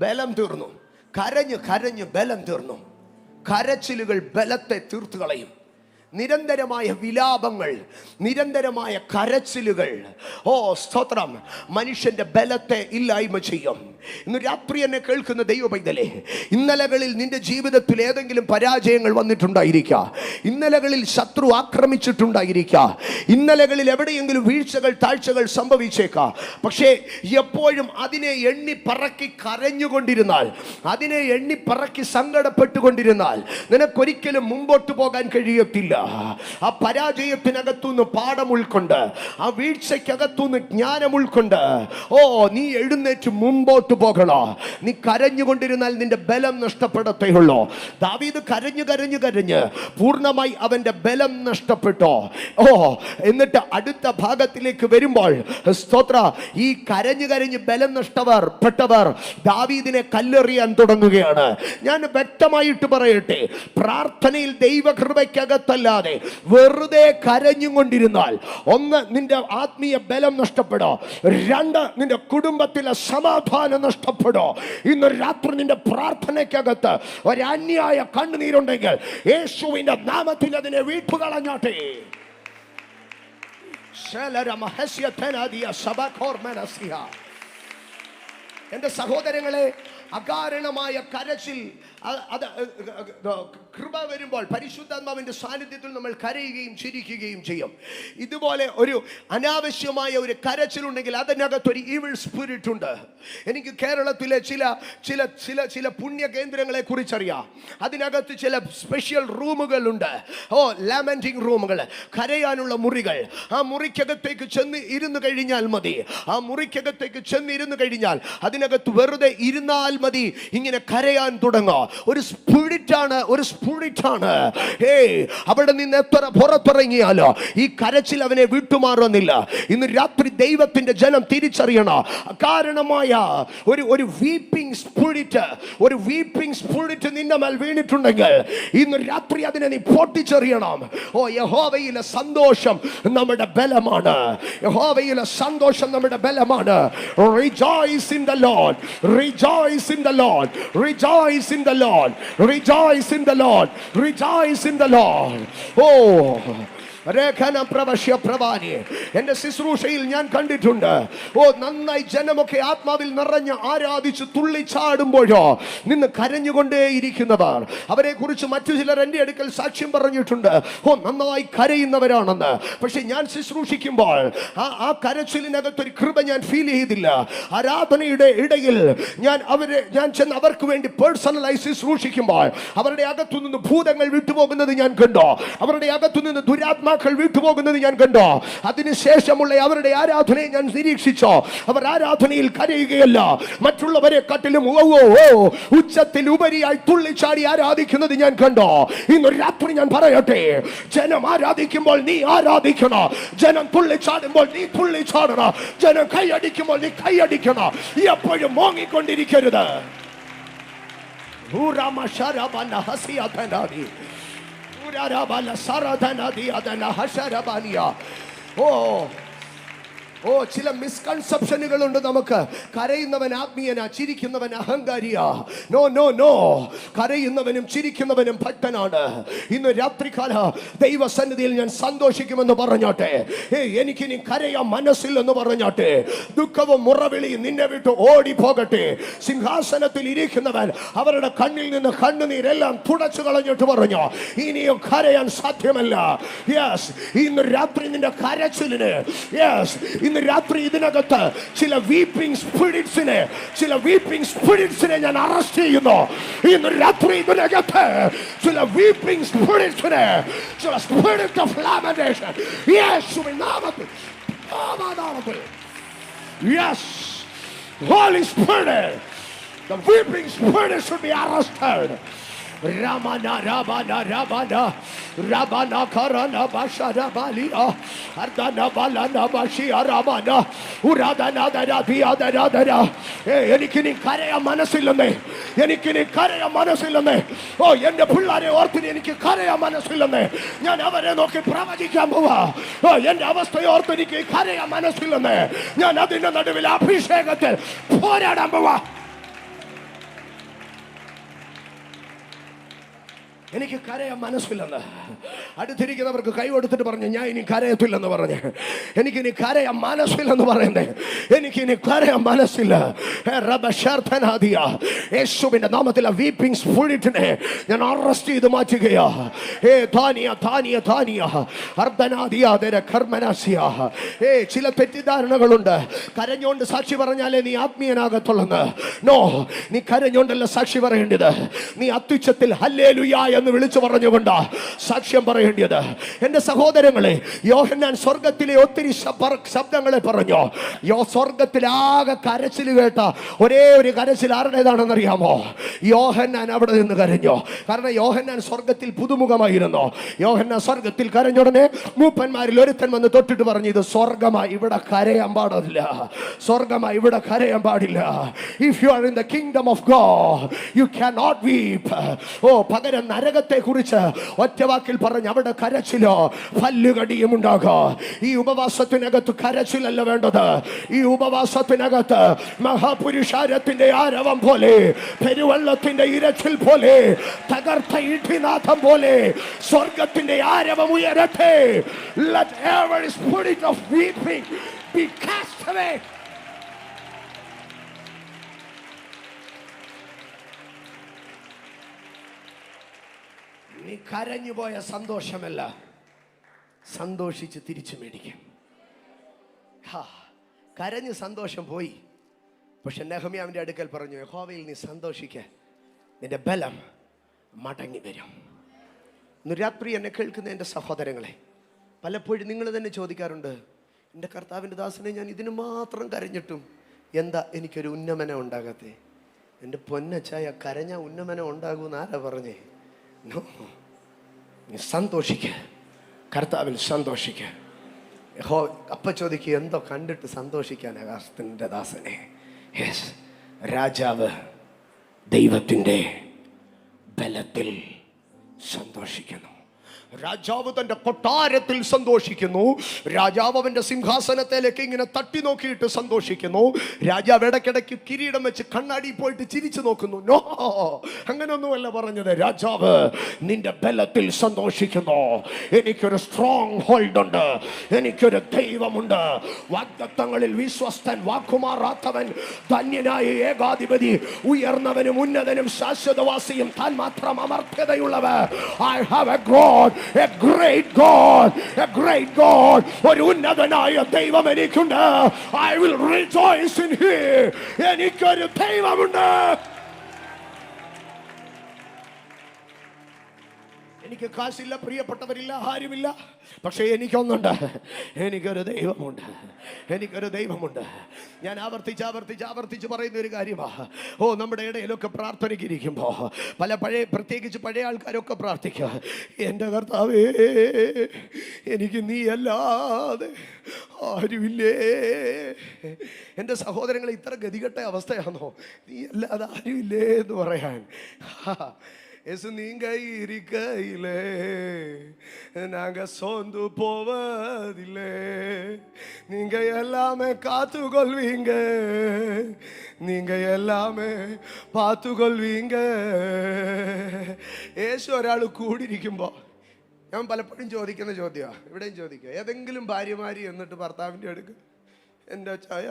ബലം തീർന്നു. കരഞ്ഞ് ബലം തീർന്നു. കരച്ചിലുകൾ ബലത്തെ തീർത്തു കളയും. നിരന്തരമായ വിലാപങ്ങൾ, നിരന്തരമായ കരച്ചിലുകൾ, ഓ സ്തോത്രം, മനുഷ്യന്റെ ബലത്തെ ഇല്ലായ്മ ചെയ്യും. ഇന്ന് രാത്രി എന്നെ കേൾക്കുന്ന ദൈവ പൈതലേ, ഇന്നലകളിൽ നിന്റെ ജീവിതത്തിൽ ഏതെങ്കിലും പരാജയങ്ങൾ വന്നിട്ടുണ്ടായിരിക്കാം, ഇന്നലകളിൽ ശത്രു ആക്രമിച്ചിട്ടുണ്ടായിരിക്കാം, ഇന്നലകളിൽ എവിടെയെങ്കിലും വീഴ്ചകൾ താഴ്ചകൾ സംഭവിച്ചേക്കാം. പക്ഷേ എപ്പോഴും അതിനെ എണ്ണി പറക്കി കരഞ്ഞുകൊണ്ടിരുന്നാൽ, അതിനെ എണ്ണി പറക്കി സങ്കടപ്പെട്ടുകൊണ്ടിരുന്നാൽ നിനക്കൊരിക്കലും മുമ്പോട്ട് പോകാൻ കഴിയത്തില്ല. ആ പരാജയത്തിനകത്തുനിന്ന് പാഠം ഉൾക്കൊണ്ട്, ആ വീഴ്ചയ്ക്കകത്തുനിന്ന് ജ്ഞാനം ഉൾക്കൊണ്ട്, ഓ നീ എഴുന്നേറ്റ് മുമ്പോട്ട് പോകണോ. നീ കരഞ്ഞുകൊണ്ടിരുന്നാൽ നിന്റെ ബലം നഷ്ടപ്പെടത്തേ ഉള്ളൂ. ദാവീദ് കരഞ്ഞ് പൂർണ്ണമായി അവന്റെ ബലം നഷ്ടപ്പെട്ടോ. ഓ എന്നിട്ട് അടുത്ത ഭാഗത്തിലേക്ക് വരുമ്പോൾ സ്തോത്ര, ഈ കരഞ്ഞ് ബലം നഷ്ടപ്പെട്ടവർ ദാവീദിനെ കല്ലെറിയാൻ തുടങ്ങുകയാണ്. ഞാൻ വ്യക്തമായിട്ട് പറയട്ടെ, പ്രാർത്ഥനയിൽ ദൈവകൃപയ്ക്കകത്തല്ലാതെ വെറുതെ കരഞ്ഞും കൊണ്ടിരുന്നാൽ, 1 നിന്റെ ആത്മീയ ബലം നഷ്ടപ്പെടോ, 2 നിന്റെ കുടുംബത്തിലെ സമാധാനം നഷ്ടപ്പെടോ. ഇന്ന് രാത്രി നിന്റെ പ്രാർത്ഥനയ്ക്കകത്ത് ഒരു അന്യായ കണ്ണുനീരുണ്ടെങ്കിൽ യേശുവിന്റെ നാമത്തിൽ അതിനെ വീട്ടുകളഞ്ഞാട്ടെ. എന്റെ സഹോദരങ്ങളെ, അകാരണമായ കരച്ചിൽ, അത് കൃപ വരുമ്പോൾ പരിശുദ്ധാത്മാവിന്റെ സാന്നിധ്യത്തിൽ നമ്മൾ കരയുകയും ചിരിക്കുകയും ചെയ്യും. ഇതുപോലെ ഒരു അനാവശ്യമായ ഒരു കരച്ചിലുണ്ടെങ്കിൽ അതിനകത്തൊരു ഈവിൾ സ്പിരിറ്റ് ഉണ്ട്. എനിക്ക് കേരളത്തിലെ ചില ചില ചില ചില പുണ്യ കേന്ദ്രങ്ങളെ കുറിച്ചറിയാം. അതിനകത്ത് ചില സ്പെഷ്യൽ റൂമുകളുണ്ട്. ലാമന്റിംഗ് റൂമുകൾ, കരയാനുള്ള മുറികൾ. ആ മുറിക്കകത്തേക്ക് ചെന്ന് ഇരുന്ന് കഴിഞ്ഞാൽ മതി. ആ മുറിക്കകത്തേക്ക് ചെന്നിരുന്ന് കഴിഞ്ഞാൽ അതിനകത്ത് വെറുതെ ഇരുന്നാൽ മതി, ഇങ്ങനെ കരയാൻ തുടങ്ങും. ഒരു സ്പിരിറ്റാണ്, ഒരു സ്പിരിറ്റാണ്. അവിടെ നിന്ന് എത്ര പുറത്തിറങ്ങിയാലോ ഈ കരച്ചിൽ അവനെ വിട്ടുമാറുന്നില്ല. ഇന്ന് രാത്രി ദൈവത്തിന്റെ ജനം തിരിച്ചറിയണം. കാരണമായ ഒരു വീപ്പിംഗ് സ്പിരിറ്റ്, ഒരു വീപ്പിംഗ് സ്പിരിറ്റ് നിന്റെ മേൽ വീണിട്ടുണ്ടെങ്കിൽ ഇന്ന് രാത്രി അതിനെ നീ പൊട്ടിച്ചെറിയണം. യഹോവയിലെ സന്തോഷം നമ്മുടെ ബലമാണ്. യഹോവയിലെ സന്തോഷം നമ്മുടെ ബലമാണ്. Rejoice in the Lord, rejoice in the Lord, rejoice in the Lord, rejoice in the Lord, rejoice in the Lord. എന്റെ ശുശ്രൂഷയിൽ ഞാൻ കണ്ടിട്ടുണ്ട്. നന്നായി ജനമൊക്കെ ആത്മാവിൽ നിറഞ്ഞ് ആരാധിച്ച് തുള്ളിച്ചാടുമ്പോഴോ നിന്ന് കരഞ്ഞുകൊണ്ടേയിരിക്കുന്നവർ, അവരെ കുറിച്ച് മറ്റു ചിലർ എന്റെ അടുക്കൽ സാക്ഷ്യം പറഞ്ഞിട്ടുണ്ട്. നന്നായി കരയുന്നവരാണെന്ന്. പക്ഷെ ഞാൻ ശുശ്രൂഷിക്കുമ്പോൾ ആ കരച്ചിലിനകത്തൊരു കൃപ ഞാൻ ഫീൽ ചെയ്തില്ല. ആരാധനയുടെ ഇടയിൽ ഞാൻ ചെന്ന് അവർക്ക് വേണ്ടി പേഴ്സണലായി ശുശ്രൂഷിക്കുമ്പോൾ അവരുടെ അകത്തുനിന്ന് ഭൂതങ്ങൾ വിട്ടുപോകുന്നത് ഞാൻ കണ്ടു. അവരുടെ അകത്തുനിന്ന് ദുരാത്മാക്കൾ വിട്ടുപോകുന്നത് ഞാൻ കണ്ടു. അതിനുശേഷമുള്ള അവരുടെ ആരാധനയെ ഞാൻ നിരീക്ഷിച്ചു. അവർ ആരാധനയിൽ കരയുകയല്ല, മറ്റുള്ളവരെ കാട്ടിലും ഉച്ചത്തിൽ ഉപരിയായി തുള്ളിച്ചാടി ആരാധിക്കുന്നത് ഞാൻ കണ്ടു. ഇന്ന് രാത്രി ഞാൻ പറയട്ടെ, ജനം ആരാധിക്കുമ്പോൾ നീ ആരാധിക്കണം. ജനം തുള്ളിച്ചാടുമ്പോൾ നീ തുള്ളിച്ചാടണം. ജനം കൈയടിക്കുമ്പോൾ നീ കൈയടിക്കണം. എപ്പോഴും മോങ്ങിക്കൊണ്ടിരിക്കരുത്. ചില മിസ്കൺസെപ്ഷനുകളുണ്ട് നമുക്ക്. കരയുന്നവൻ ആത്മീയനാ, ചിരിക്കുന്നവൻ അഹങ്കാരിയാ. നോ നോ നോ, കരയുന്നവനും ചിരിക്കുന്നവനും ഭക്തനാണ്. ഇന്ന് രാത്രികാല ദൈവസന്നിധിയിൽ ഞാൻ സന്തോഷിക്കുമെന്ന് പറഞ്ഞോട്ടെ. എനിക്കിനി കരയാൻ മനസ്സില്ലെന്ന് പറഞ്ഞോട്ടെ. ദുഃഖവും മുറവിളിയും നിന്നെ വിട്ട് ഓടിപ്പോകട്ടെ. സിംഹാസനത്തിൽ ഇരിക്കുന്നവൻ അവരുടെ കണ്ണിൽ നിന്ന് കണ്ണുനീരെല്ലാം തുടച്ചു കളഞ്ഞിട്ട് പറഞ്ഞു, ഇനിയും കരയാൻ സാധ്യമല്ല. യെസ്, ഇന്ന് രാത്രി നിന്റെ കരച്ചിലിന്, യെസ്, ഇന്ന് രാത്രി ഇതിനകത്ത് ചില വീപ്പിംഗ് സ്പിരിറ്റ്സിനെ ഞാൻ അറസ്റ്റ് ചെയ്യുന്നു. ഇന്ന് രാത്രി ഇതിനകത്ത് ചില വീപ്പിംഗ് സ്പിരിറ്റ്സിനെ, ചില സ്പിരിറ്റ് ഓഫ് ലാമെന്റേഷൻ യേശുവിൻ നാമത്തിൽ, yes, Holy Spirit, the weeping spirit should be arrested. Ramana Rabana Rabana Rabana Karana Bashara Balia Ardana Balana Bashia Rabana Uradana Dadia Dada. എനിക്കിനി കരയാൻ മനസ്സില്ലെന്നേ, എനിക്കിനി കരയാൻ മനസ്സില്ലെന്നേ. എന്റെ പിള്ളേരെ ഓർത്തിന് എനിക്ക് കരയാൻ മനസ്സില്ലെന്നേ. ഞാൻ അവരെ നോക്കി പ്രവചിക്കാൻ പോവാ. എന്റെ അവസ്ഥയെ ഓർത്ത് എനിക്ക് കരയാൻ മനസ്സില്ലെന്നേ. ഞാൻ അതിന്റെ നടുവിൽ അഭിഷേകത്തിൽ പോരാടാൻ പോവാ. എനിക്ക് കരയാൻ മനസ്സില്ലെന്ന്. അടുത്തിരിക്കുന്നവർക്ക് കൈ കൊടുത്തിട്ട് പറഞ്ഞു, ഞാൻ ഇനി കരയത്തില്ലെന്ന് പറഞ്ഞ്. എനിക്കിനി കരയാൻ മനസ്സില്ലെന്ന് പറയുന്നേ. എനിക്കിനി കരയാൻ മനസ്സില്ല. യേശുവിന്റെ നാമത്തിൽ ആ വീപ്പിംഗ് സ്പിരിറ്റിനെ ഞാൻ അറസ്റ്റ് ചെയ്ത് മാറ്റുകയാ. ചില തെറ്റിദ്ധാരണകളുണ്ട്. കരഞ്ഞോണ്ട് സാക്ഷി പറഞ്ഞാലേ നീ ആത്മീയനാകത്തുള്ളെന്ന്. നോ, നീ കരഞ്ഞോണ്ടല്ല സാക്ഷി പറയേണ്ടത്. നീ അത്യുച്ചത്തിൽ ഹല്ലേലൂയ എന്ന് വിളിച്ചു പറഞ്ഞുകൊണ്ട് സാക്ഷ്യം പറയേണ്ടത്. എന്റെ സഹോദരങ്ങളെ, യോഹന്നാൻ സ്വർഗത്തിലെ ഒത്തിരി ശബ്ദങ്ങളെ പറഞ്ഞു. സ്വർഗത്തിലാകെ കരച്ചിൽ കേട്ട ഒരേ ഒരു കരച്ചിൽ ആരുടേതാണെന്ന് അറിയാമോ? യോഹന്നാൻ അവിടെ നിന്ന് കരഞ്ഞു. കാരണം യോഹന്നാൻ സ്വർഗത്തിൽ പുതുമുഖമായിരുന്നു. യോഹന്നാൻ സ്വർഗത്തിൽ കരഞ്ഞുടനെ മൂപ്പന്മാരിൽ ഒരുത്തൻ വന്ന് തൊട്ടിട്ട് പറഞ്ഞു, ഇത് സ്വർഗമായി, ഇവിടെ കരയാൻ പാടില്ല. സ്വർഗമായി, ഇവിടെ കരയാൻ പാടില്ല. If you are in the kingdom of God, you cannot weep. പകരം നരകത്തെ കുറിച്ച് ഒറ്റവാക്കിൽ പറഞ്ഞ് അവിടെ കരച്ചിലോ പല്ലുകടിയും ഉണ്ടാകാം. ഈ ഉപവാസത്തിനകത്ത് കരച്ചിലല്ല വേണ്ടത്. ഈ ഉപവാസത്തിനകത്ത് മഹാപുരുഷാരത്തിന്റെ ആരവം പോലെ, പെരുവെള്ളത്തിന്റെ ഇരച്ചിൽ പോലെ, തകർത്ത ഇടിനാഥം പോലെ സ്വർഗത്തിന്റെ ആരവം ഉയരട്ടെ. Let every spirit of weeping be cast away. ഇനി കരഞ്ഞുപോയ സന്തോഷമല്ല, സന്തോഷിച്ച് തിരിച്ചു മേടിക്കും. കരഞ്ഞ് സന്തോഷം പോയി. പക്ഷെ നെഹമ്യാവിന്റെ അടുക്കൽ പറഞ്ഞു, യഹോവയിൽ നീ സന്തോഷിക്ക, നിന്റെ ബലം മടങ്ങി വരും. ഇന്ന് രാത്രി എന്നെ കേൾക്കുന്ന എൻ്റെ സഹോദരങ്ങളെ, പലപ്പോഴും നിങ്ങൾ തന്നെ ചോദിക്കാറുണ്ട്, എൻ്റെ കർത്താവിൻ്റെ ദാസനെ ഞാൻ ഇതിന് മാത്രം കരഞ്ഞിട്ടും എന്താ എനിക്കൊരു ഉന്നമനം ഉണ്ടാകാത്തേ? എൻ്റെ പൊന്നച്ചായ, കരഞ്ഞ ഉന്നമനം ഉണ്ടാകുമെന്ന് ആരാ പറഞ്ഞേ? നോ, നീ സന്തോഷിക്ക, കർത്താവിൽ സന്തോഷിക്ക. അപ്പ ചോദിക്കുക, എന്തോ കണ്ടിട്ട് സന്തോഷിക്കാൻ ആകാശത്തിൻ്റെ ദാസനെ? യെസ്, രാജാവ് ദൈവത്തിൻ്റെ ബലത്തിൽ സന്തോഷിക്കുന്നു. രാജാവ് തന്റെ കൊട്ടാരത്തിൽ സന്തോഷിക്കുന്നു. രാജാവ് അവന്റെ സിംഹാസനത്തിലേക്ക് ഇങ്ങനെ തട്ടി നോക്കിയിട്ട് സന്തോഷിക്കുന്നു. രാജാവ് ഇടയ്ക്കിടയ്ക്ക് കിരീടം വെച്ച് കണ്ണാടി പോയിട്ട് ചിരിച്ചു നോക്കുന്നു. നോ, അങ്ങനൊന്നുമല്ല പറഞ്ഞത്. രാജാവ് നിന്റെ ബലത്തിൽ സന്തോഷിക്കുന്നു. എനിക്കൊരു സ്ട്രോങ് ഹോൾഡ് ഉണ്ട്, എനിക്കൊരു ദൈവമുണ്ട്. വാഗ്ദത്തങ്ങളിൽ വിശ്വസ്തൻ, വാക്കുമാറാത്തവൻ, ധന്യനായ ഏകാധിപതി, ഉയർന്നവനും ഉന്നതനും ശാശ്വതവാസിയും, താൻ മാത്രം അമർത്യതയുള്ളവർ. I have a God, a great God, a great God. ഒരു ഉന്നതനായ ദൈവം എനിക്കുണ്ട്. I will rejoice in him. എനിക്കൊരു ദൈവമുണ്ട്. എനിക്ക് കാശില്ല, പ്രിയപ്പെട്ടവരില്ല, ആരുമില്ല. പക്ഷേ എനിക്കൊന്നുണ്ട്, എനിക്കൊരു ദൈവമുണ്ട്, എനിക്കൊരു ദൈവമുണ്ട്. ഞാൻ ആവർത്തിച്ച് പറയുന്ന ഒരു കാര്യമാണ്. നമ്മുടെ ഇടയിലൊക്കെ പ്രാർത്ഥനയ്ക്ക് ഇരിക്കുമ്പോൾ പ്രത്യേകിച്ച് പഴയ ആൾക്കാരൊക്കെ പ്രാർത്ഥിക്കുക, എൻ്റെ കർത്താവേ, എനിക്ക് നീ അല്ലാതെ ആരുമില്ലേ. എൻ്റെ സഹോദരങ്ങളെ, ഇത്ര ഗതികെട്ട അവസ്ഥയാണോ? നീ അല്ലാതെ ആരുമില്ലേ എന്ന് പറയാൻ. Es ninga irikaile naga sondu povadile ninga ellame kaathukolvinga ninga ellame paathukolvinga. യേശു ഒരാൾ കൂടിയിരിക്കുമ്പോൾ ഞാൻ പലപ്പോഴും ചോദിക്കുന്ന ചോദ്യമാണ്, ഇവിടെയും ചോദിക്കുക, ഏതെങ്കിലും ഭാര്യമാരി എന്നിട്ട് ഭർത്താവിൻ്റെ അടുക്ക്, എൻ്റെ ചായ,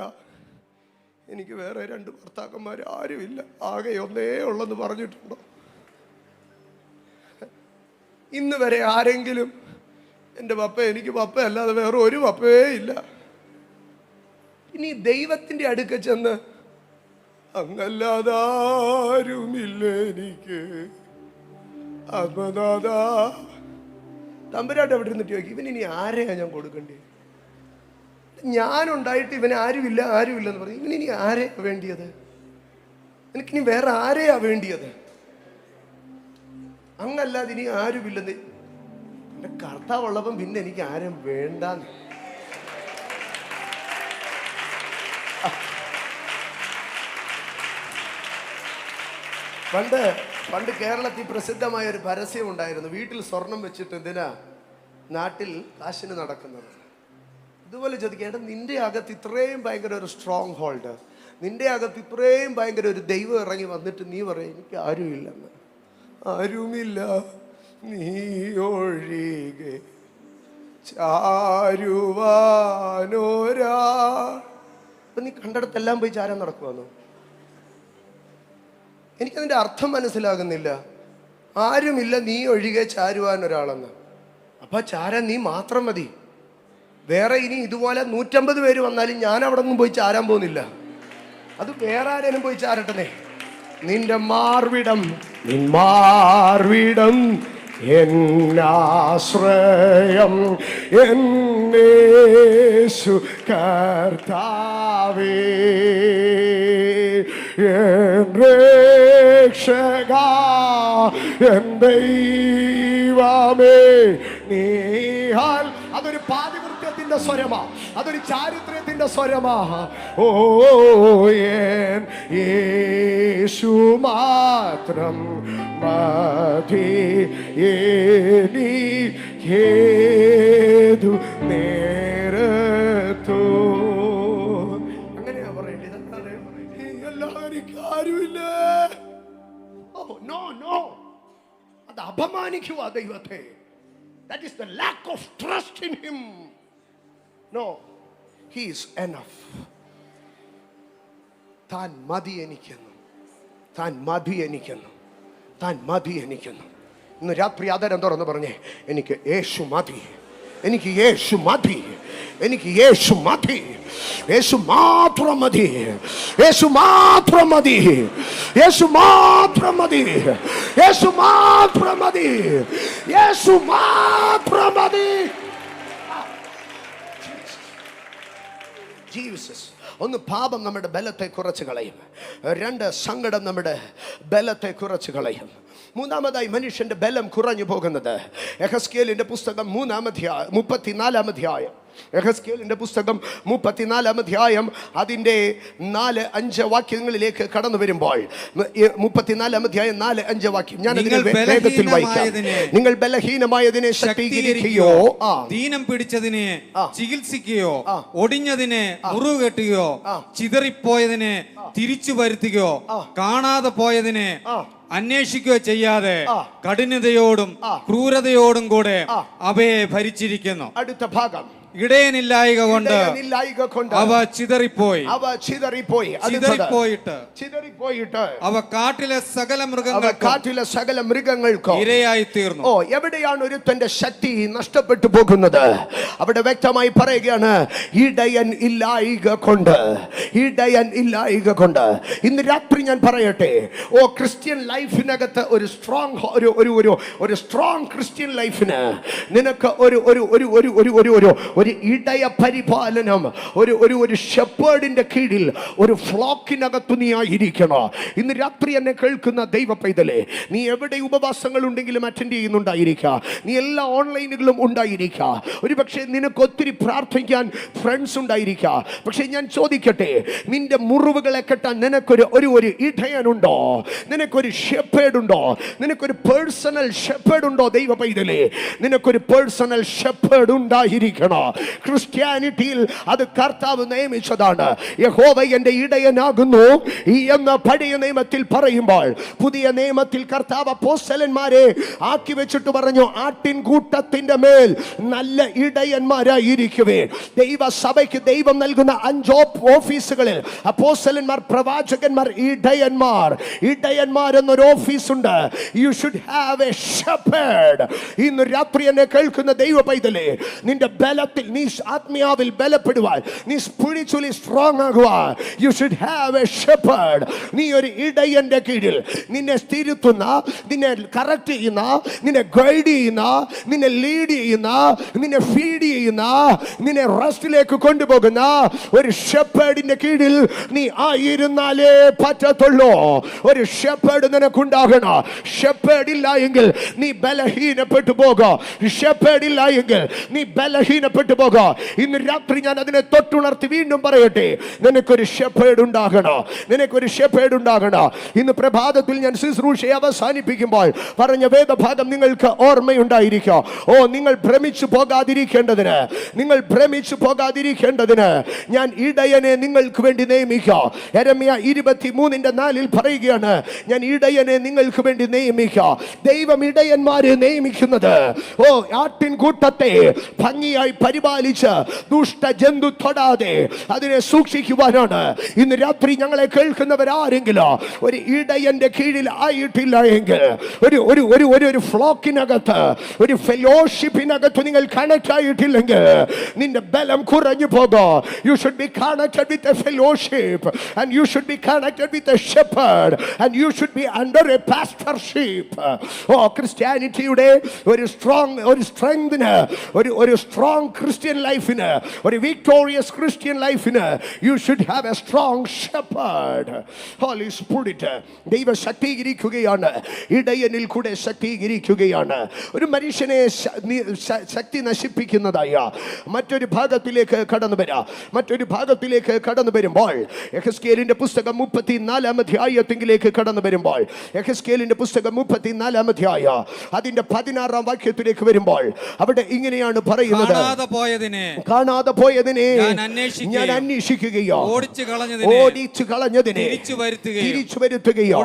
എനിക്ക് വേറെ 2 ഭർത്താക്കന്മാർ ആരുമില്ല, ആകെ ഒന്നേ ഉള്ളെന്ന് പറഞ്ഞിട്ടുണ്ടോ? ഇന്ന് വരെ ആരെങ്കിലും എൻ്റെ പപ്പ, എനിക്ക് പപ്പ അല്ലാതെ വേറെ ഒരു പപ്പയേ ഇല്ല. ഇനി ദൈവത്തിൻ്റെ അടുക്ക ചെന്ന്, അങ്ങല്ലാതെ ആരുമില്ല എനിക്ക് ആത്മനാഥ, തമ്പുരാട്ട് അവിടെ ഇരുന്നിട്ട് ചോദിക്കും, ഇവൻ ഇനി ആരെയാ ഞാൻ കൊടുക്കേണ്ടി? ഞാനുണ്ടായിട്ട് ഇവന് ആരുമില്ലെന്ന് പറയും. ഇവനിനി ആരെയാ വേണ്ടിയത്? എനിക്കിനി വേറെ ആരെയാ വേണ്ടിയത്? അങ്ങല്ലാതെ ഇനി ആരുമില്ലെന്ന്. എൻ്റെ കർത്താവുള്ളപ്പം പിന്നെ എനിക്ക് ആരും വേണ്ടാന്ന്. പണ്ട് കേരളത്തിൽ പ്രസിദ്ധമായ ഒരു പരസ്യം ഉണ്ടായിരുന്നു. വീട്ടിൽ സ്വർണം വെച്ചിട്ട് എന്തിനാ നാട്ടിൽ കാശിന് നടക്കുന്നത്? ഇതുപോലെ ചോദിക്കേണ്ട, നിന്റെ അകത്ത് ഇത്രയും ഭയങ്കര ഒരു സ്ട്രോങ് ഹോൾഡ്, നിന്റെ അകത്ത് ഇത്രയും ഭയങ്കര ഒരു ദൈവം ഇറങ്ങി വന്നിട്ട് നീ പറയും, എനിക്ക് ആരുമില്ലെന്ന്. ആരുമില്ല നീ ഒഴികെ ചാരുവാനോരാ. അപ്പൊ നീ കണ്ടിടത്തെല്ലാം പോയി ചാരാൻ നടക്കുവാന്നോ? എനിക്കതിൻ്റെ അർത്ഥം മനസ്സിലാകുന്നില്ല. ആരുമില്ല നീ ഒഴികെ ചാരുവാൻ ഒരാളെന്ന്. അപ്പൊ ചാരാൻ നീ മാത്രം മതി. വേറെ ഇനി ഇതുപോലെ 150 പേര് വന്നാലും ഞാൻ അവിടെ ഒന്നും പോയി ചാരാൻ പോകുന്നില്ല. അത് വേറെ ആരേലും പോയി ചാരട്ടെ. നിന്റെ മാർവിടം എന്നാശ്രയം എന്നേശു കർത്താവേ, രക്ഷകാ എൻ ദൈവമേ നീഹാൽ. അതൊരു പാതിവൃത്യത്തിന്റെ സ്വരമാ, അതൊരു ചാരിത്ര്യത്തിന്റെ സ്വരമാ. ഓ യേശു മാത്രം മതി എനിക്കേതു നേരത്തോ. അങ്ങനെയാ പറയേണ്ടത്. എല്ലാവരും ആരുമില്ലേ? നോ, അത് അപമാനിക്കുക ദൈവത്തെ. That is the lack of trust in him. No, he is enough. താൻ മതി എനിക്കുന്നു. ഇന്ന് രാത്രി ആദരം തുറന്ന് പറഞ്ഞേ, എനിക്ക് യേശു മതി, എനിക്ക് യേശു മതി, എനിക്ക് യേശു മതി, യേശു മാത്രം മതി, യേശു മാത്രം മതി, യേശു മാത്രം മതി, യേശു മാത്രം മതി, യേശു മാത്രം മതി. ജീസസ്. ഒന്ന്, പാപം നമ്മുടെ ബലത്തെ കുറച്ച് കളയും. രണ്ട്, സങ്കടം നമ്മുടെ ബലത്തെ കുറച്ച് കളയും. മൂന്നാമതായി മനുഷ്യന്റെ ബലം കുറഞ്ഞു പോകുന്നത് യെഹെസ്കേലിന്റെ പുസ്തകം 34-ാം അധ്യായം. യെഹെസ്കേലിന്റെ പുസ്തകം 34-ാം അധ്യായം അതിൻ്റെ 4-5 വാക്യങ്ങളിലേക്ക് കടന്നു വരുമ്പോൾ 34-ാം അധ്യായം 4-5 വാക്യം ഞാൻ വേഗത്തിൽ വായിക്കാം. നിങ്ങൾ ബലഹീനമായതിനെ ശക്തീകരിക്കുകയോ, ദീനം പിടിച്ചതിനെ ചികിത്സിക്കുകയോ, ഒടിഞ്ഞതിനെ മുറിവ് കെട്ടുകയോ, ചിതറിപ്പോയതിനെ തിരിച്ചു വരുത്തുകയോ, കാണാതെ പോയതിനെ അന്വേഷിക്കുകയോ ചെയ്യാതെ കഠിനതയോടും ക്രൂരതയോടും കൂടെ അവയെ ഭരിച്ചിരിക്കുന്നു. അടുത്ത ഭാഗം, ഇടയനില്ലായ്ക കൊണ്ട് അവ ചിതറിപ്പോയി, ചിതറിപ്പോയിട്ട് അവ കാട്ടിലെ സകല മൃഗങ്ങൾക്കും ഇരയായി തീർന്നു. എവിടെയാണ് ഒരുത്തന്റെ ശക്തി നഷ്ടപ്പെട്ടു പോകുന്നത്? അവിടെ വ്യക്തമായി പറയുകയാണ്, ഇടയൻ ഇല്ലായ്ക കൊണ്ട്, ഇടയൻ ഇല്ലായ്ക കൊണ്ട്. ഇന്ന് രാത്രി ഞാൻ പറയട്ടെ, ക്രിസ്ത്യൻ ലൈഫിനകത്ത് ഒരു സ്ട്രോങ് ക്രിസ്ത്യൻ ലൈഫിന് നിനക്ക് ഒരു ഇടയ പരിപാലനം, ഒരു ഷെപ്പേർഡിന്റെ കീഴിൽ, ഒരു ഫ്ലോക്കിനകത്തു നീ ആയിരിക്കണം. ഇന്ന് രാത്രി എന്നെ കേൾക്കുന്ന ദൈവ പൈതലേ, നീ എവിടെ ഉപവാസങ്ങൾ ഉണ്ടെങ്കിലും അറ്റൻഡ് ചെയ്യുന്നുണ്ടായിരിക്കുക, നീ എല്ലാ ഓൺലൈനുകളും ഉണ്ടായിരിക്കുക, ഒരു പക്ഷേ നിനക്ക് ഒത്തിരി പ്രാർത്ഥിക്കാൻ ഫ്രണ്ട്സ് ഉണ്ടായിരിക്കുക. പക്ഷെ ഞാൻ ചോദിക്കട്ടെ, നിന്റെ മുറിവുകളെ കെട്ടാൻ നിനക്കൊരു ഇടയനുണ്ടോ? നിനക്കൊരു ഷെപ്പേർഡ് ഉണ്ടോ? നിനക്കൊരു പേഴ്സണൽ ഷെപ്പേർഡ് ഉണ്ടോ? ദൈവ പൈതലേ, നിനക്കൊരു പേഴ്സണൽ ഷെപ്പേർഡ് ഉണ്ടായിരിക്കണം. ക്രിസ്ത്യാനിറ്റിയിൽ അത് കർത്താവ് നിയമിച്ചതാണ്. യഹോവ എന്റെ ഇടയനാകുന്നു എന്ന് പഴയ നിയമത്തിൽ പറയുമ്പോൾ, പുതിയ നിയമത്തിൽ കർത്താവ് അപ്പോസ്തലന്മാരെ ആക്കി വെച്ചിട്ട് പറഞ്ഞു, ആട്ടിൻകൂട്ടത്തിന്റെ മേൽ നല്ല ഇടയന്മാരായിരിക്കുവേ. ദൈവസഭയ്ക്ക് ദൈവം നൽകുന്ന 5 ഓഫീസുകളിൽ അപ്പോസ്തലന്മാർ, പ്രവാചകന്മാർ, ഇടയന്മാർ എന്നൊരു ഓഫീസുണ്ട്. You should have a shepherd. ഇന്ന് രാത്രി എന്നെ കേൾക്കുന്ന ദൈവ പൈതലേ, നിന്റെ ബലത്തിൽ, നീ ആത്മീയാവിൽ ബലപ്പെടുവാൻ, നീ സ്പിരിച്വലി സ്ട്രോങ് ആകുവാൻ, U should have a shepherd. നീ ഒരു ഇടയന്റെ കീഴിൽ നിന്നെ സ്ഥിരത്തുന്ന, നിന്നെ കറക്റ്റ് ചെയ്യുന്ന, നിന്നെ ഗൈഡ് ചെയ്യുന്ന, നിന്നെ ലീഡ് ചെയ്യുന്ന, നിന്നെ ഫീഡ് ചെയ്യുന്ന, നിന്നെ റെസ്റ്റിലേക്ക് കൊണ്ടുപോകുന്ന ഒരു ഷെപ്പേർഡിന്റെ കീഴിൽ നീ ആയിരുന്നാലേ പറ്റത്തുള്ളൂ. ഒരു ഷെപ്പേർഡ് നിനക്കുണ്ടാകണം. ഷെപ്പേർഡ് ഇല്ല എങ്കിൽ നീ ബലഹീനപ്പെട്ടു പോകും. ഷെപ്പേർഡ് ഇല്ല എങ്കിൽ നീ ബലഹീനപ്പെട്ടു പോകും. ഇന്ന് രാത്രി ഞാൻ അതിനെ തൊട്ടുണർത്തി വീണ്ടും പറയട്ടെ, നിനക്കൊരു ഷെപ്പേർഡ് ഉണ്ടാകണം, നിനക്കൊരു ഷെപ്പേർഡ് ഉണ്ടാകണം. ഇന്ന് പ്രഭാതത്തിൽ ഞാൻ ശുശ്രൂഷയെ അവസാനിപ്പിക്കുമ്പോൾ പറഞ്ഞ വേദഭാഗം നിങ്ങൾക്ക് ഓർമ്മയുണ്ടായിരിക്കും. നിങ്ങൾ ഭ്രമിച്ചു പോകാതിരിക്കേണ്ടതിന്, നിങ്ങൾ ഭ്രമിച്ചു പോകാതിരിക്കേണ്ടതിന് ഞാൻ ഇടയനെ നിങ്ങൾക്ക് വേണ്ടി നിയമിക്കാം. യെരമ്യാ 23:4 പറയുകയാണ്, ഞാൻ ഇടയനെ നിങ്ങൾക്ക് വേണ്ടി നിയമിക്കാം. ദൈവം ഇടയന്മാരെ നിയമിക്കുന്നത് ആട്ടിൻകൂട്ടത്തെ ഭംഗിയായി പരിപാലിച്ച് ദുഷ്ടജന്തു തൊടാതെ അതിനെ സൂക്ഷിക്കുവാനാണ്. ഇന്ന് രാത്രി ഞങ്ങളെ കേൾക്കുന്നവരാരെങ്കിലും ഒരു ഇടയന്റെ കീഴിൽ ആയിട്ടില്ല എങ്കിൽ, ഒരു ഫ്ലോക്കിനകത്ത്, ഒരു ഫെലോഷിപ്പിനകത്ത് നിങ്ങൾ കണക്ട് ആയിട്ടില്ലെങ്കിൽ നിന്റെ ബലം കുറഞ്ഞു പോകും. You should be connected with a fellowship, and you should be connected with a shepherd, and you should be under a pastorship. ക്രിസ്ത്യാനിറ്റിയുടെ ഒരു സ്ട്രെങ്തിന്, ഒരു സ്ട്രോങ് ക്രിസ്ത്യൻ ലൈഫിന്, ഒരു വിക്ടോറിയസ് ക്രിസ്ത്യൻ ലൈഫിന് you should have a strong shepherd. Holy Spirit ദൈവം ശക്തീകരിക്കുകയാണ്, ഇടയനിൽ കൂടെ ശക്തീകരിക്കുകയാണ്. ഒരു മനുഷ്യനെ ശക്തി നശിപ്പിക്കുന്നതായ മറ്റൊരു ഭാഗത്തിലേക്ക് കടന്നു വരാം. മറ്റൊരു ഭാഗത്തിലേക്ക് കടന്നു വരുമ്പോൾ യെഹെസ്കേലിന്റെ പുസ്തകം 34-ാം അധ്യായത്തിലേക്ക് കടന്നു വരുമ്പോൾ, യെഹെസ്കേലിന്റെ പുസ്തകം 34-ാം അധ്യായം അതിന്റെ 16-ാം വാക്യത്തിലേക്ക് വരുമ്പോൾ അവിടെ ഇങ്ങനെയാണ് പറയുന്നത്, പോയതിനെ ഞാൻ അന്വേഷിക്കുകയോ ഓടിച്ചു കളഞ്ഞതിനെ തിരിച്ചു വരുത്തുകയോ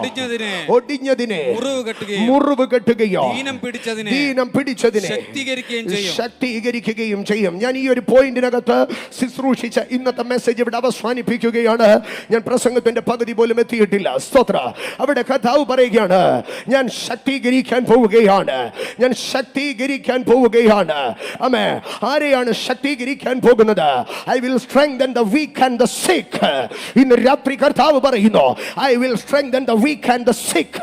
ഒടിഞ്ഞതിനെ മുറിവ് കെട്ടുകയോ ദീനം പിടിച്ചതിനെ ശക്തീകരിക്കുകയും ചെയ്യും. ഞാൻ ഈ ഒരു പോയിന്റിനകത്ത് ശുശ്രൂഷിച്ച ഇന്നത്തെ മെസ്സേജ് ഇവിടെ അവസാനിപ്പിക്കുകയാണ്. ഞാൻ പ്രസംഗത്തിന്റെ പകുതി പോലും എത്തിയിട്ടില്ല. സ്തോത്ര. അവിടെ കർത്താവ് പറയുകയാണ്, ഞാൻ ശക്തീകരിക്കാൻ പോവുകയാണ്, ഞാൻ ശക്തീകരിക്കാൻ പോവുകയാണ്. ആമേൻ. ആരെയാണ് ശക്തീകരിക്കാൻ പോകുന്നത്? I will strengthen the weak and the sick. ഇന്ന് രാത്രി കർത്താവ് പറയുന്നു, I will strengthen the weak and the sick.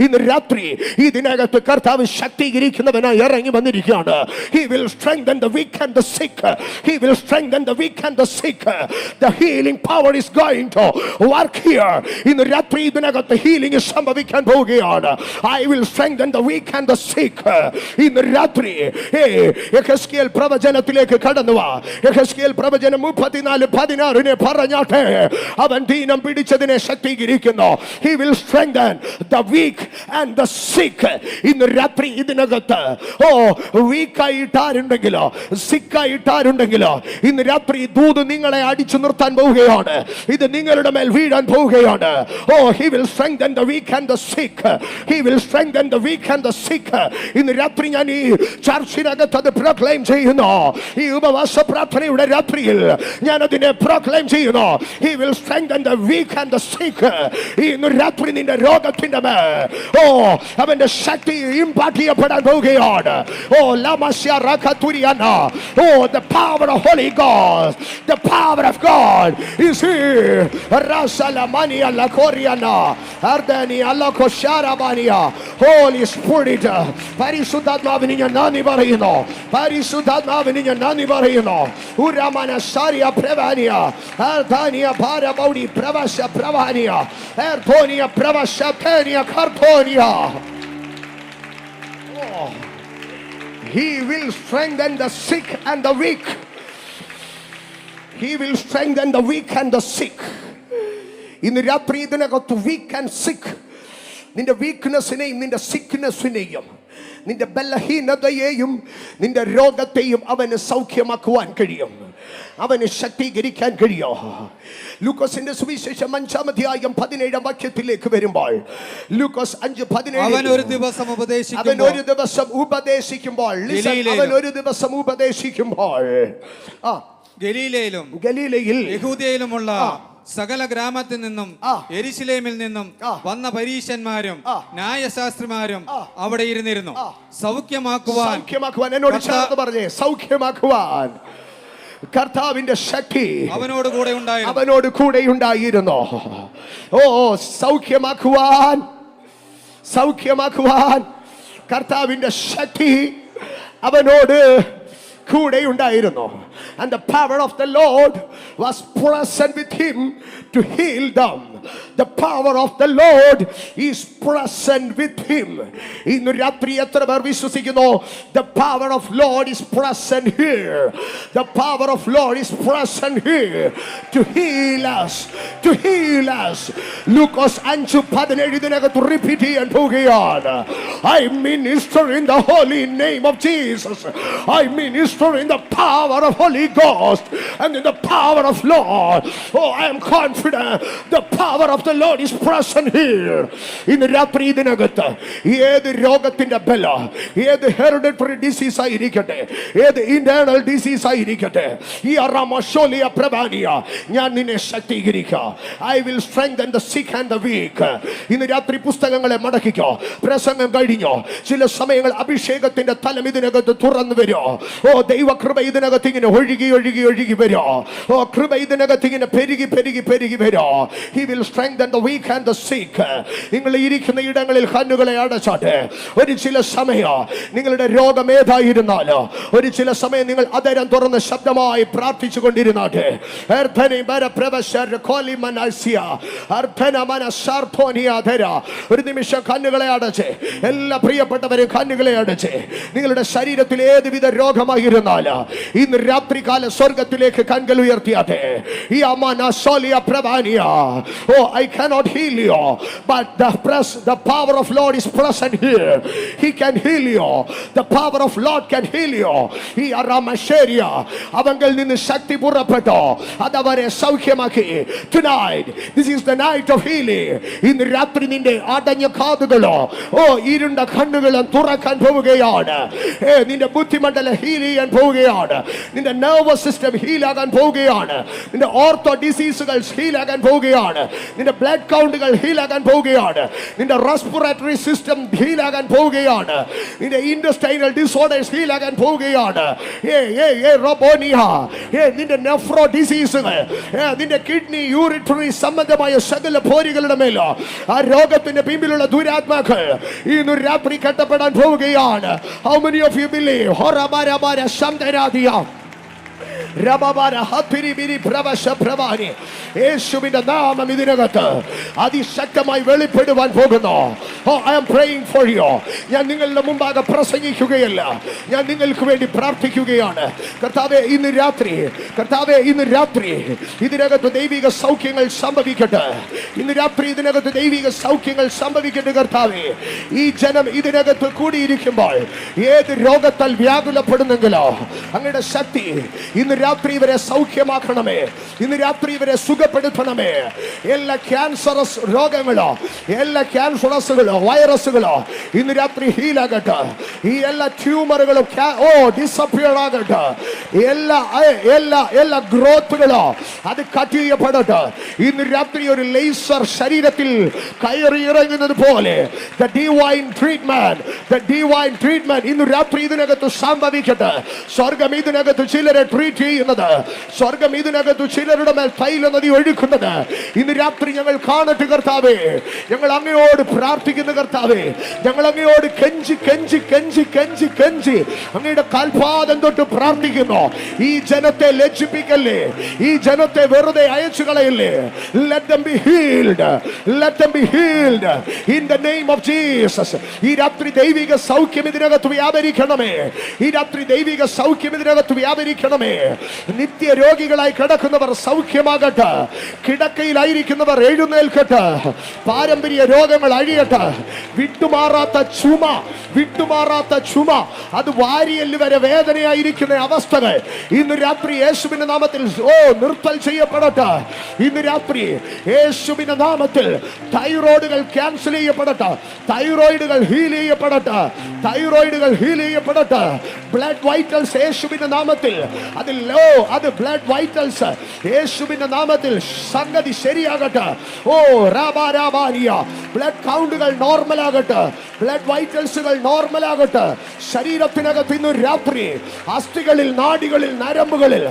ഇന്ന് രാത്രി ഇതിനകത്ത് കർത്താവ് ശക്തീകരിക്കുന്നവനായി ഇറങ്ങി വന്നിരിക്കുകയാണ്. He will strengthen the weak and the sick. He will strengthen the weak and the sick. The healing power is going to work here. ഇന്ന് രാത്രി ഇതിനകത്ത് healing സംഭവിക്കാൻ പോവുകയാണ്. I will strengthen the weak and the sick. ഇന്ന് രാത്രി യെഹെസ്കേൽ പ്രവചനത്തിലേക്ക് കടന്നു വാ. യെഹെസ്കേൽ പ്രവചനം 34:16 പറഞ്ഞാട്ടെ, അവൻ ദീനം പിടിച്ചതിനെ ശക്തീകരിക്കുന്നു. He will strengthen the weak and the sick. ഇന്ന് രാത്രി ഇതിനകത്ത് വീക്കായിട്ടാരുണ്ടെങ്കിലോ സിക്കായിട്ടാരുണ്ടെങ്കിലോ ഇന്ന് രാത്രി ദൂത് നിങ്ങളെ അടിച്ചു നിർത്താൻ പോവുകയാണ്. ഇത് നിങ്ങളുടെ മേൽ വീഴാൻ പോവുകയാണ്. He will strengthen the weak and the sick. He will strengthen the weak and the sick. ഇന്ന് രാത്രി ഞാൻ ഈ ചർച്ചിനകത്ത് അത് പ്രൊക്ലെയിം ചെയ്യുന്നു. ഈ ഉപവാസ പ്രാർത്ഥനയുടെ രാത്രിയിൽ ഞാൻ അതിനെ പ്രൊക്ലെയിം ചെയ്യുന്നു. He will strengthen the weak and the sick. ഇന്ന് രാത്രി നിന്റെ രോഗത്തിന്റെ മേൽ അവന്റെ ശക്തി ഇമ്പാർട്ട് ചെയ്യപ്പെടാൻ പോവുകയാണ്. The power of Holy Ghost, the power of God is here. Rasalamania la Coriana, Ardania la Kosharabania. Holy Spirit, പരിശുദ്ധാത്മാവിനെ ഞാൻ നന്ദി പറയുന്നു. പരിശുദ്ധാത്മാവിനെ ഞാൻ നന്ദി പറയുന്നു. ഉരമന ശാരിയ പ്രവാനിയ അർധാനിയ ഭാരബൗഡി പ്രവശ പ്രവാനിയ എർധോനിയ പ്രവശ തേനിയ കർധോനിയ. He will strengthen the sick and the weak. He will strengthen the weak and the sick. ഇന്ന് രാത്രി ഇതിനകത്ത് weak and sick, നിന്റെ വീക്ക്നെസ്സിനെയും നിന്റെ സിക്നെസ്സിനെയും നിന്റെ ബലഹീനതയെയും നിന്റെ രോഗത്തെയും അവന് സൗഖ്യമാക്കുവാൻ കഴിയും. അവന് ശക്തീകരിക്കാൻ കഴിയും. ലൂക്കോസിന്റെ സുവിശേഷം 5:17 വരുമ്പോൾ ലൂക്കോസ് 5:17 അവൻ ഒരു ദിവസം ഉപദേശിക്കുമ്പോൾ ഗലീലയിൽ യഹൂദയിലുമുള്ള സകല ഗ്രാമത്തിൽ നിന്നും യെരുശലേമിൽ നിന്നും വന്ന പരീശന്മാരും ന്യായശാസ്ത്രിമാരും അവിടെ ഇരുന്നിരുന്നു. സൗഖ്യമാക്കുവാൻ എന്നോട് ചേർത്ത് പറഞ്ഞേ, സൗഖ്യമാക്കുവാൻ കർത്താവിന്റെ ശക്തി അവനോട് കൂടെ ഉണ്ടായിരുന്നു. സൗഖ്യമാക്കുവാൻ കർത്താവിന്റെ ശക്തി അവനോട് കൂടെ ഉണ്ടായിരുന്നു. And the power of the Lord was present with him to heal them. The power of the Lord is present with him. ഇന്ന് രാത്രി എത്ര പേർ വിശ്വസിക്കുന്നു? The power of Lord is present here. The power of Lord is present here to heal us, to heal us. ലൂക്കോസ് 5:17 ഇതിനകത്ത് repeat ചെയ്യാൻ പോവുകയാണ്. I minister in the holy name of Jesus. I minister in the power of Holy Ghost and in the power of Lord. I am confident the power of the Lord is present here. ഇന്ന് രാത്രി ഇതിനകത്ത് ഏത് രോഗത്തിന്റെ ബല, ഏത് hereditary disease ആയിരിക്കട്ടെ, ഏത് internal disease ആയിരിക്കട്ടെ, ഈ അറാമശോലിയ പ്രവാനിയ, ഞാൻ നിന്നെ ശക്തീകരിക്കാം. I will strengthen the sick and the weak. ഇന്ന് രാത്രി പുസ്തകങ്ങളെ മടക്കിക്കോ. പ്രസംഗം കഴിഞ്ഞോ? ചില സമയങ്ങൾ അഭിഷേകത്തിന്റെ തലം ഇതിനകത്ത് തുറന്നു വരോ. ദൈവകൃപ ഇതിനകത്ത് ഇങ്ങനെ ഒഴുകി വരോ. കൃപ ഇതിനകത്ത് ഇങ്ങനെ പെരുകി വരോ. He will strengthen the weak and the sick. നിങ്ങൾ ഇരിക്കുന്ന ഇടങ്ങളിൽ കണ്ണുകളെ അടച്ചാട്ടെ. ഒരു ചില സമയം നിങ്ങളുടെ രോഗം ഏതായിരുന്നാലോ, ഒരു ചില സമയം നിങ്ങൾ അതരം തുറന്ന് ശബ്ദമായി പ്രാർത്ഥിച്ചു കൊണ്ടിരുന്നാട്ടെ. ഒരു നിമിഷം കണ്ണുകളെ അടച്ച്, എല്ലാ പ്രിയപ്പെട്ടവരും കണ്ണുകളെ അടച്ച്, നിങ്ങളുടെ ശരീരത്തിൽ ഏതുവിധ രോഗമായിരുന്നാലോ ഇന്ന് രാത്രികാല സ്വർഗത്തിലേക്ക് കൺകൾ ഉയർത്തിയാട്ടെ. ഈ Amana Soliya പ്രവാനിയ. Oh, I cannot heal you, but the power of Lord is present here. He can heal you. The power of Lord can heal you. ഈ അറാമശേരിയ അവങ്ങളിൽ നിന്ന് ശക്തി പുറപ്പെട്ടു, അതവരെ സൗഖ്യമാക്കി. Tonight, this is the night of healing. ഇന്ന് രാത്രി നിന്റെ അടഞ്ഞ കാതുകളോ ഇരുണ്ട കണ്ണുകളും തുറക്കാൻ പോവുകയാണ്. നിന്റെ ബുദ്ധിമണ്ഡലം ഹീൽ ചെയ്യാൻ പോവുകയാണ്. നിന്റെ നെർവസ് സിസ്റ്റം ഹീലാകാൻ പോവുകയാണ്. നിന്റെ ഓർത്തോ ഡിസീസുകൾ ഹീലാകാൻ പോവുകയാണ്. നിന്റെ ബ്ലഡ് കൗണ്ടുകൾ ഹീലാകാൻ പോവുകയാണ്. നിന്റെ റെസ്പിറേറ്ററി സിസ്റ്റം ഹീലാകാൻ പോവുകയാണ്. നിന്റെ ഇൻഡസ്റ്റൈനൽ ഡിസോർഡേഴ്സ് ഹീലാകാൻ പോവുകയാണ്. നിന്റെ നെഫ്രോ ഡിസീസുകൾ, നിന്റെ കിഡ്നി യൂറിറ്ററി സംബന്ധമായ സകല പോരികളുടെ മേലോ ആ രോഗത്തിന്റെ പിമ്പിലുള്ള ദുരാത്മാക്കൾ ഇന്ന് രാത്രി കെട്ടപ്പെടാൻ പോവുകയാണ്. How many of you believe? Horabara Shamdaradia. യേശുവിന്റെ നാമം ഇതിനകത്ത് അതിശക്തമായി വെളിപ്പെടുവാൻ പോകുന്നു. I am praying for you. ഞാൻ നിങ്ങളുടെ മുമ്പാകെ പ്രസംഗിക്കുകയല്ല, ഞാൻ നിങ്ങൾക്ക് വേണ്ടി പ്രാർത്ഥിക്കുകയാണ്. കർത്താവേ ഇന്ന് രാത്രി ഇതിനകത്ത് ദൈവിക സൗഖ്യങ്ങൾ സംഭവിക്കട്ടെ. ഇന്ന് രാത്രി ഇതിനകത്ത് ദൈവിക സൗഖ്യങ്ങൾ സംഭവിക്കട്ടെ. കർത്താവേ, ഈ ജനം ഇതിനകത്ത് കൂടിയിരിക്കുമ്പോൾ ഏത് രോഗത്താൽ വ്യാകുലപ്പെടുന്നെങ്കിലോ അങ്ങയുടെ ശക്തി ഇന്ന് രാത്രി ഇവരെ സൗഖ്യമാക്കണമേ. ഇന്ന് രാത്രി ഇവരെ സുഖപ്പെടുത്തണമേ. എല്ലാ ക്യാൻസറസ് രോഗങ്ങളോ, എല്ലാ ക്യാൻസറസുകളോ, വൈറസുകളോ ഇന്ന് രാത്രി ഹീലാകട്ടെ. ഈ എല്ലാ ട്യൂമറുകളും ഡിസപ്പിയർ ആകട്ടെ. എല്ലാ ഗ്രോത്തുകളോ അത് കട്ട് ചെയ്യപ്പെടട്ടെ. ഇന്ന് രാത്രി ഒരു ലേസർ ശരീരത്തിൽ കയറി ഇറങ്ങുന്നത് പോലെ the divine treatment ഇന്ന് രാത്രി ഇതിനകത്ത് സംഭവിക്കട്ടെ. സ്വർഗം ഇതിനകത്ത് ചിലരെ ട്രീറ്റ് ചെയ്യുന്നത്, സ്വർഗം ഇതിനകത്ത് ചിലരുടെ മേൽ തൈല നദി ഒഴുക്കുന്നത് ഇന്ന് രാത്രി ഞങ്ങൾ കാണട്ടെ. കർത്താവേ, ഞങ്ങൾ അങ്ങയോട് പ്രാർത്ഥിക്കുന്ന കർത്താവേ, ഞങ്ങൾ അങ്ങയോട് കെഞ്ചി അങ്ങയുടെ കാൽപാദം തൊട്ട് പ്രാർത്ഥിക്കുന്നു. ഈ ജനത്തെ ലജ്ജിപ്പിക്കല്ലേ, ഈ ജനത്തെ വെറുതെ അയച്ചു കളയല്ലേ. Let them be healed in the name of Jesus. ഈ രാത്രി ദൈവിക സൗഖ്യം ഇതിനകത്ത് വ്യാപരിക്കണമേ. ഈ രാത്രി ദൈവിക സൗഖ്യം ഇതിനകത്ത് വ്യാപരിക്കണമേ. നിത്യ രോഗികളായി കിടക്കുന്നവർ സൗഖ്യമാകട്ടെ. കിടക്കയിലായിരിക്കുന്നവർ എഴുന്നേൽക്കട്ടെ. പാരമ്പര്യ രോഗങ്ങൾ അഴിയട്ടെ. വിട്ടുമാറാത്ത ചുമ അത് വാരിയല് വരെ വേദനയായിരിക്കുന്ന അവസ്ഥകൾ ഇന്ന് രാത്രി യേശുവിന്റെ നാമത്തിൽ നിർത്തൽ ചെയ്യപ്പെടട്ടെ. ഇന്ന് രാത്രി യേശുവിന്റെ നാമത്തിൽ തൈറോയിഡുകൾ ക്യാൻസൽ ചെയ്യപ്പെടട്ടെ. തൈറോയിഡുകൾ ഹീൽ ചെയ്യപ്പെടട്ടെ. ബ്ലഡ് വൈറ്റൽസ് യേശുവിന്റെ നാമത്തിൽ അത് ബ്ലഡ് വൈറ്റൽസ് യേശുവിന്റെ നാമത്തിൽ സംഗതി ശരിയാകട്ടെ. ബ്ലഡ് കൗണ്ടുകൾ നോർമൽ ആകട്ടെ. ബ്ലഡ് വൈറ്റൽസുകൾ നോർമൽ ആകട്ടെ. ശരീരത്തിനകത്ത് ഇന്ന് രാത്രി അസ്ഥികളിൽ, നാഡികളിൽ, നരമ്പുകളിൽ,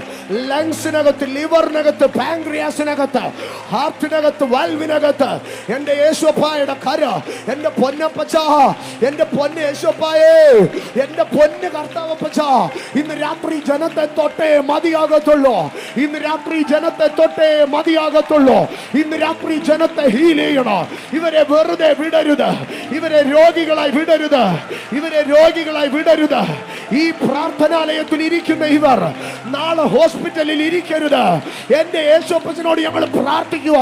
ലങ്സിനകത്ത്, ലിവറിനകത്ത്, പാൻക്രിയാസിനകത്ത്, ഹാർട്ടിനകത്ത്, വാൽവിനകത്ത് എന്റെ യേശുപ്പായുടെ കര, എന്റെ പൊന്നപ്പച്ച, എന്റെ പൊന്ന് യേശുപ്പായേ, എന്റെ പൊന്ന് കർത്താവപ്പച്ച, ഇന്ന് രാത്രി ജനത്തെ തൊട്ടേ മതിയാകത്തുള്ളൂ. ഇന്ന് രാത്രി ജനത്തെ തൊട്ടേ മതിയാകത്തുള്ളൂ. ഇന്ന് രാത്രി ജനത്തെ ഹീൽ ചെയ്യണം. ഇവരെ വെറുതെ വിടരുത്. ഇവരെ രോഗികളായി വിടരുത്. ഈ പ്രാർത്ഥനാലയത്തിൽ ഇരിക്കുന്ന ഇവർ നാളെ ഹോസ്പിറ്റലിൽ ഇരിക്കരുത്. എന്റെ യേശുപ്പച്ചനോട് ഞങ്ങൾ പ്രാർത്ഥിക്കുക.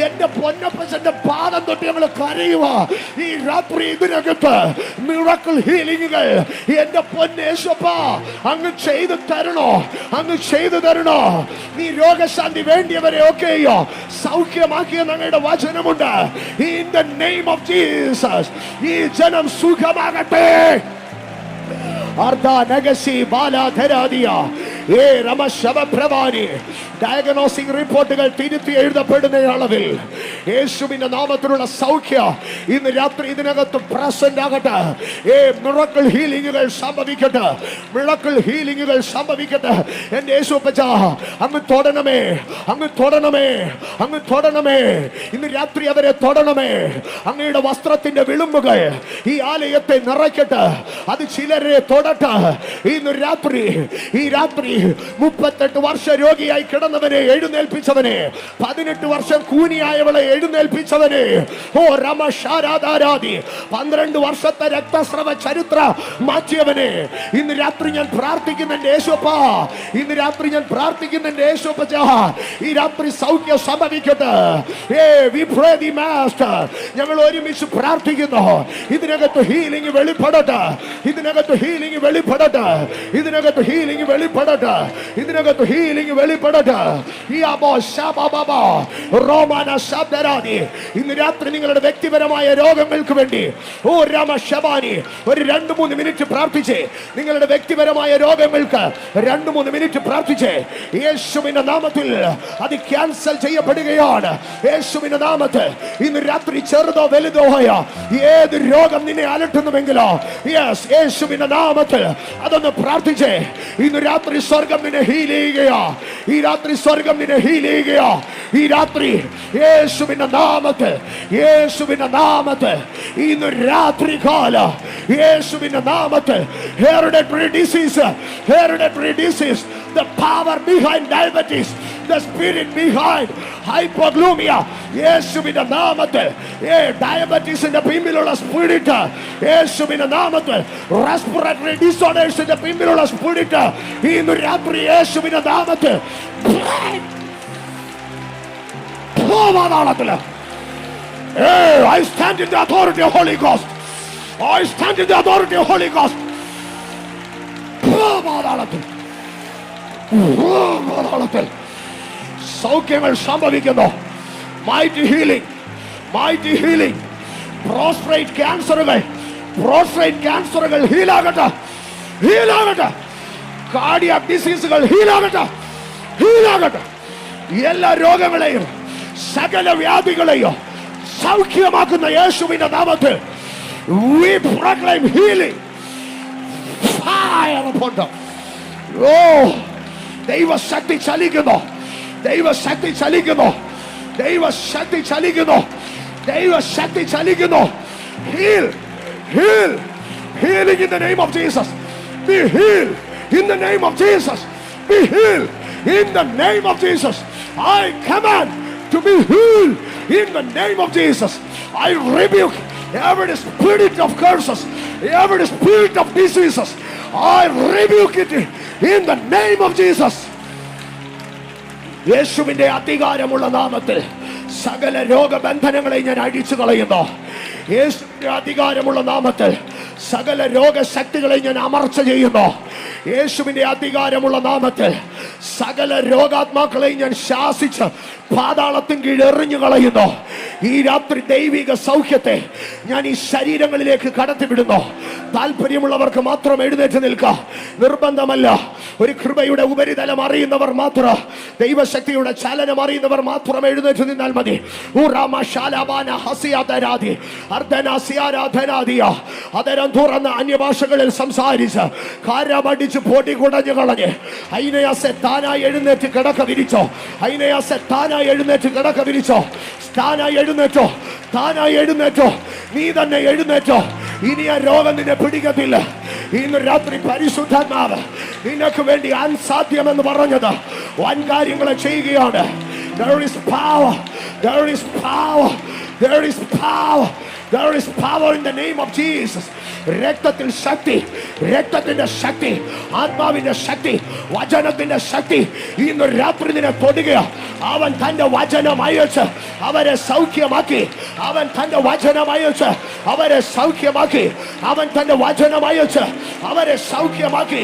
എന്റെ പൊന്നപ്പച്ചന്റെ പാദം തൊട്ട് ഞങ്ങൾ കരയുക. ഈ രാത്രി ഇതിനകത്ത് മിറക്കിൾ ഹീലിംഗുകൾ എന്റെ പൊന്നേശുപ്പ അങ്ങ് ചെയ്തു തരണോ. നീ രോഗശാന്തി വേണ്ടിയവരെ ഒക്കെയോ സൗഖ്യമാക്കിയ ഞങ്ങളുടെ വചനമുണ്ട്. In the name of Jesus, ഈ ജനം സുഖമാകട്ടെ. ഡയഗ്നോസിംഗ് റിപ്പോർട്ടുകൾ തിരുത്തി എഴുതപ്പെടുന്ന അളവിൽ യേശുവിന്റെ നാമത്തിലുള്ള സൗഖ്യ ഇന്ന് രാത്രി ഇതിനകത്ത് പ്രസന്റ് ആകട്ടെ. മിറക്കിൾ ഹീലിംഗുകൾ സംഭവിക്കട്ടെ. എന്റെ യേശുപ്പച്ച അങ്ങ് തൊടണമേ. ഇന്ന് രാത്രി അവരെ തൊടണമേ. അങ്ങയുടെ വസ്ത്രത്തിന്റെ വിളുമ്പുകൾ ഈ ആലയത്തെ നിറയ്ക്കട്ടെ. അത് ചിലരെ തൊടട്ടെ. ഇന്ന് രാത്രി 38 വർഷ രോഗിയായി കിടന്നവനെ എഴുന്നേൽപ്പിച്ചവനെ, 18 വർഷം കൂനിയായവളെ എഴുന്നേൽപ്പിച്ചവനെ, ഓ രമശാരാധാരാധി 12 വർഷത്തെ രക്തസ്രവ ചരിത്ര മാറ്റിയവനെ, ഇന്ന് രാത്രി ഞാൻ പ്രാർത്ഥിക്കുന്ന യേശുപ്പ, ഇന്ന് രാത്രി ഞാൻ പ്രാർത്ഥിക്കുന്ന യേശുപ്പച്ച, ഈ രാത്രി സൗഖ്യം സംഭവിക്കട്ടെ. ഞങ്ങൾ ഒരുമിച്ച് പ്രാർത്ഥിക്കുന്നു. ഇതിനകത്ത് ഹീലിംഗ് വെളിപ്പെടട്ടെ, ഇതിനകത്ത് ഹീലിംഗ് വെളിപ്പെടട്ടെ, ഇതിനകത്ത് ഹീലിംഗ് വെളിപ്പെടട്ടെ, ഇതിനകത്ത് ഹീലിംഗ് വെളിപ്പെടട്ടെ. ഇന്ന് രാത്രി നിങ്ങളുടെ വ്യക്തിപരമായ രോഗങ്ങൾക്ക് വേണ്ടി ഓ രാമശബാനി ഒരു 2-3 മിനിറ്റ് പ്രാർത്ഥിച്ചേ. നിങ്ങളുടെ വ്യക്തിപരമായ രോഗങ്ങൾക്ക് 2-3 മിനിറ്റ് പ്രാർത്ഥിച്ചേ. യേശുവിന്റെ നാമത്തിൽ അത് ക്യാൻസൽ ചെയ്യപ്പെടുകയാണ്. യേശുവിന്റെ നാമത്തിൽ ഇന്ന് രാത്രി ചെറുതോ വലുതോ ആയ ഏത് രോഗം നിന്നെ അലട്ടുന്നുവെങ്കിലോ, യേശുവിന്റെ നാമത്തിൽ അതൊന്ന് പ്രാർത്ഥിച്ചേ. ഇന്ന് രാത്രി സ്വർഗം നിന്നെ ഹീൽ ചെയ്യുകയോ, ഈ രാത്രി സ്വർഗം നിന്നെ ഹീൽ ചെയ്യുകയോ, ഈ രാത്രി യേശുവിന്റെ നാമത്തിൽ, യേശുവിന്റെ നാമത്തിൽ ഇന്ന് രാത്രി കാലം യേശുവിന്റെ നാമത്തിൽ hereditary disease, the power behind diabetes, the spirit behind hypoglycemia, യേശുവിന്റെ നാമത്തിൽ ഡയബറ്റീസിന്റെ പിമ്പിലുള്ള സ്പിരിറ്റ്, യേശുവിന്റെ നാമത്തിൽ റെസ്പിറേറ്ററി ഡിസോർഡേഴ്സിന്റെ പിമ്പിലുള്ള സ്പിരിറ്റ് ഇന്ന് രാത്രി യേശുവിന്റെ നാമത്തിൽ I stand in the authority of Holy Ghost. I stand in the authority of Holy Ghost. സൗഖ്യങ്ങൾ സംഭവിക്കുന്നു. Mighty healing, mighty healing. Prostate ക്യാൻസറുകൾ ഹീലാകട്ടെ, ഹീലാകട്ടെ. കാർഡിയാക് ഡിസീസുകൾ ഹീലാകട്ടെ. എല്ലാ രോഗങ്ങളെയും സകല വ്യാധികളെയും സൗഖ്യമാക്കുന്ന യേശുവിന്റെ നാമത്തിൽ we proclaim healing. Fire upon them. Oh, ദൈവശക്തി ചലിക്കുന്നു, ദൈവശക്തി ചലിക്കുന്നു, ദൈവശക്തി ചലിക്കുന്നു, ദൈവശക്തി ചലിക്കുന്നു. Heal, heal, healing in the name of Jesus. Be healed in the name of Jesus. Be healed in the name of Jesus. I command to be healed in the name of Jesus. I rebuke every spirit of curses, every spirit of diseases. I rebuke it in the name of Jesus. യേശുവിന്റെ അധികാരമുള്ള നാമത്തിൽ സകല രോഗബന്ധനങ്ങളെ ഞാൻ അടിച്ചു കളയുന്നു. യേശുവിന്റെ അധികാരമുള്ള നാമത്തിൽ സകല രോഗശക്തികളെ ഞാൻ അമർച്ച ചെയ്യുന്നു. യേശുവിന്റെ അധികാരമുള്ള നാമത്തിൽ സകല രോഗാത്മാക്കളെ ഞാൻ ശാസിച്ച് പാതാളത്തിൻ കീഴ് എറിഞ്ഞു കളയുന്നു. ഈ രാത്രി ദൈവിക സൗഖ്യത്തെ ഞാൻ ഈ ശരീരങ്ങളിലേക്ക് കടത്തിവിടുന്നു. താല്പര്യമുള്ളവർക്ക് മാത്രം എഴുന്നേറ്റ് നിൽക്കാം, നിർബന്ധമല്ല. ഒരു കൃപയുടെ ഉപരിതലം അറിയുന്നവർ മാത്രം, ദൈവശക്തിയുടെ ചലനം അറിയുന്നവർ മാത്രം എഴുന്നേറ്റ് നിന്നാൽ മതി. അതരം തുറന്ന് അന്യഭാഷകളിൽ സംസാരിച്ച് കാരമടിച്ച് പൊടി കുടഞ്ഞു കളഞ്ഞ് ഐനയാസെ താനായി എഴുന്നേറ്റ് കിടക്ക വിരിച്ചോ, ഐനയാസെ താനായി എഴുന്നേറ്റ് കിടക്ക വിരിച്ചോ, താനായി എഴുന്നേറ്റോ, താനായി എഴുന്നേറ്റോ, നീ തന്നെ എഴുന്നേറ്റോ. ഇനി ആ രോഗം നിന്നെ പിടിക്കത്തില്ല. ഇന്ന് രാത്രി പരിശുദ്ധാത്മാവ് നിനക്ക് വേണ്ടി അസാധ്യമെന്ന് പറഞ്ഞത് വൻ കാര്യങ്ങളെ ചെയ്യുകയാണ്. There is power, there is power, there is power, there is power in the name of Jesus. രക്തത്തിൽ ശക്തി, രക്തത്തിന്റെ ശക്തി, ആത്മാവിന്റെ ശക്തി, വചനത്തിന്റെ ശക്തി ഇന്ന് രാത്രി നിന്നെ തൊടുകയോ. അവൻ തന്റെ വചനം അയച്ച് അവരെ സൗഖ്യമാക്കി, അവൻ തന്റെ വചനം അയച്ച് അവരെ സൗഖ്യമാക്കി, അവൻ തന്റെ വചനം അയച്ച് അവരെ സൗഖ്യമാക്കി,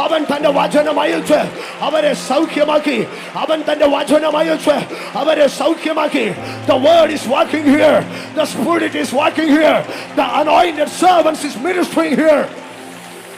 അവൻ തന്റെ വചനം അയച്ച് അവരെ സൗഖ്യമാക്കി, അവൻ തന്റെ വചനം അയച്ച് അവരെ സൗഖ്യമാക്കി. The word is working here, the spirit is working here, the anointed servants is ministering here.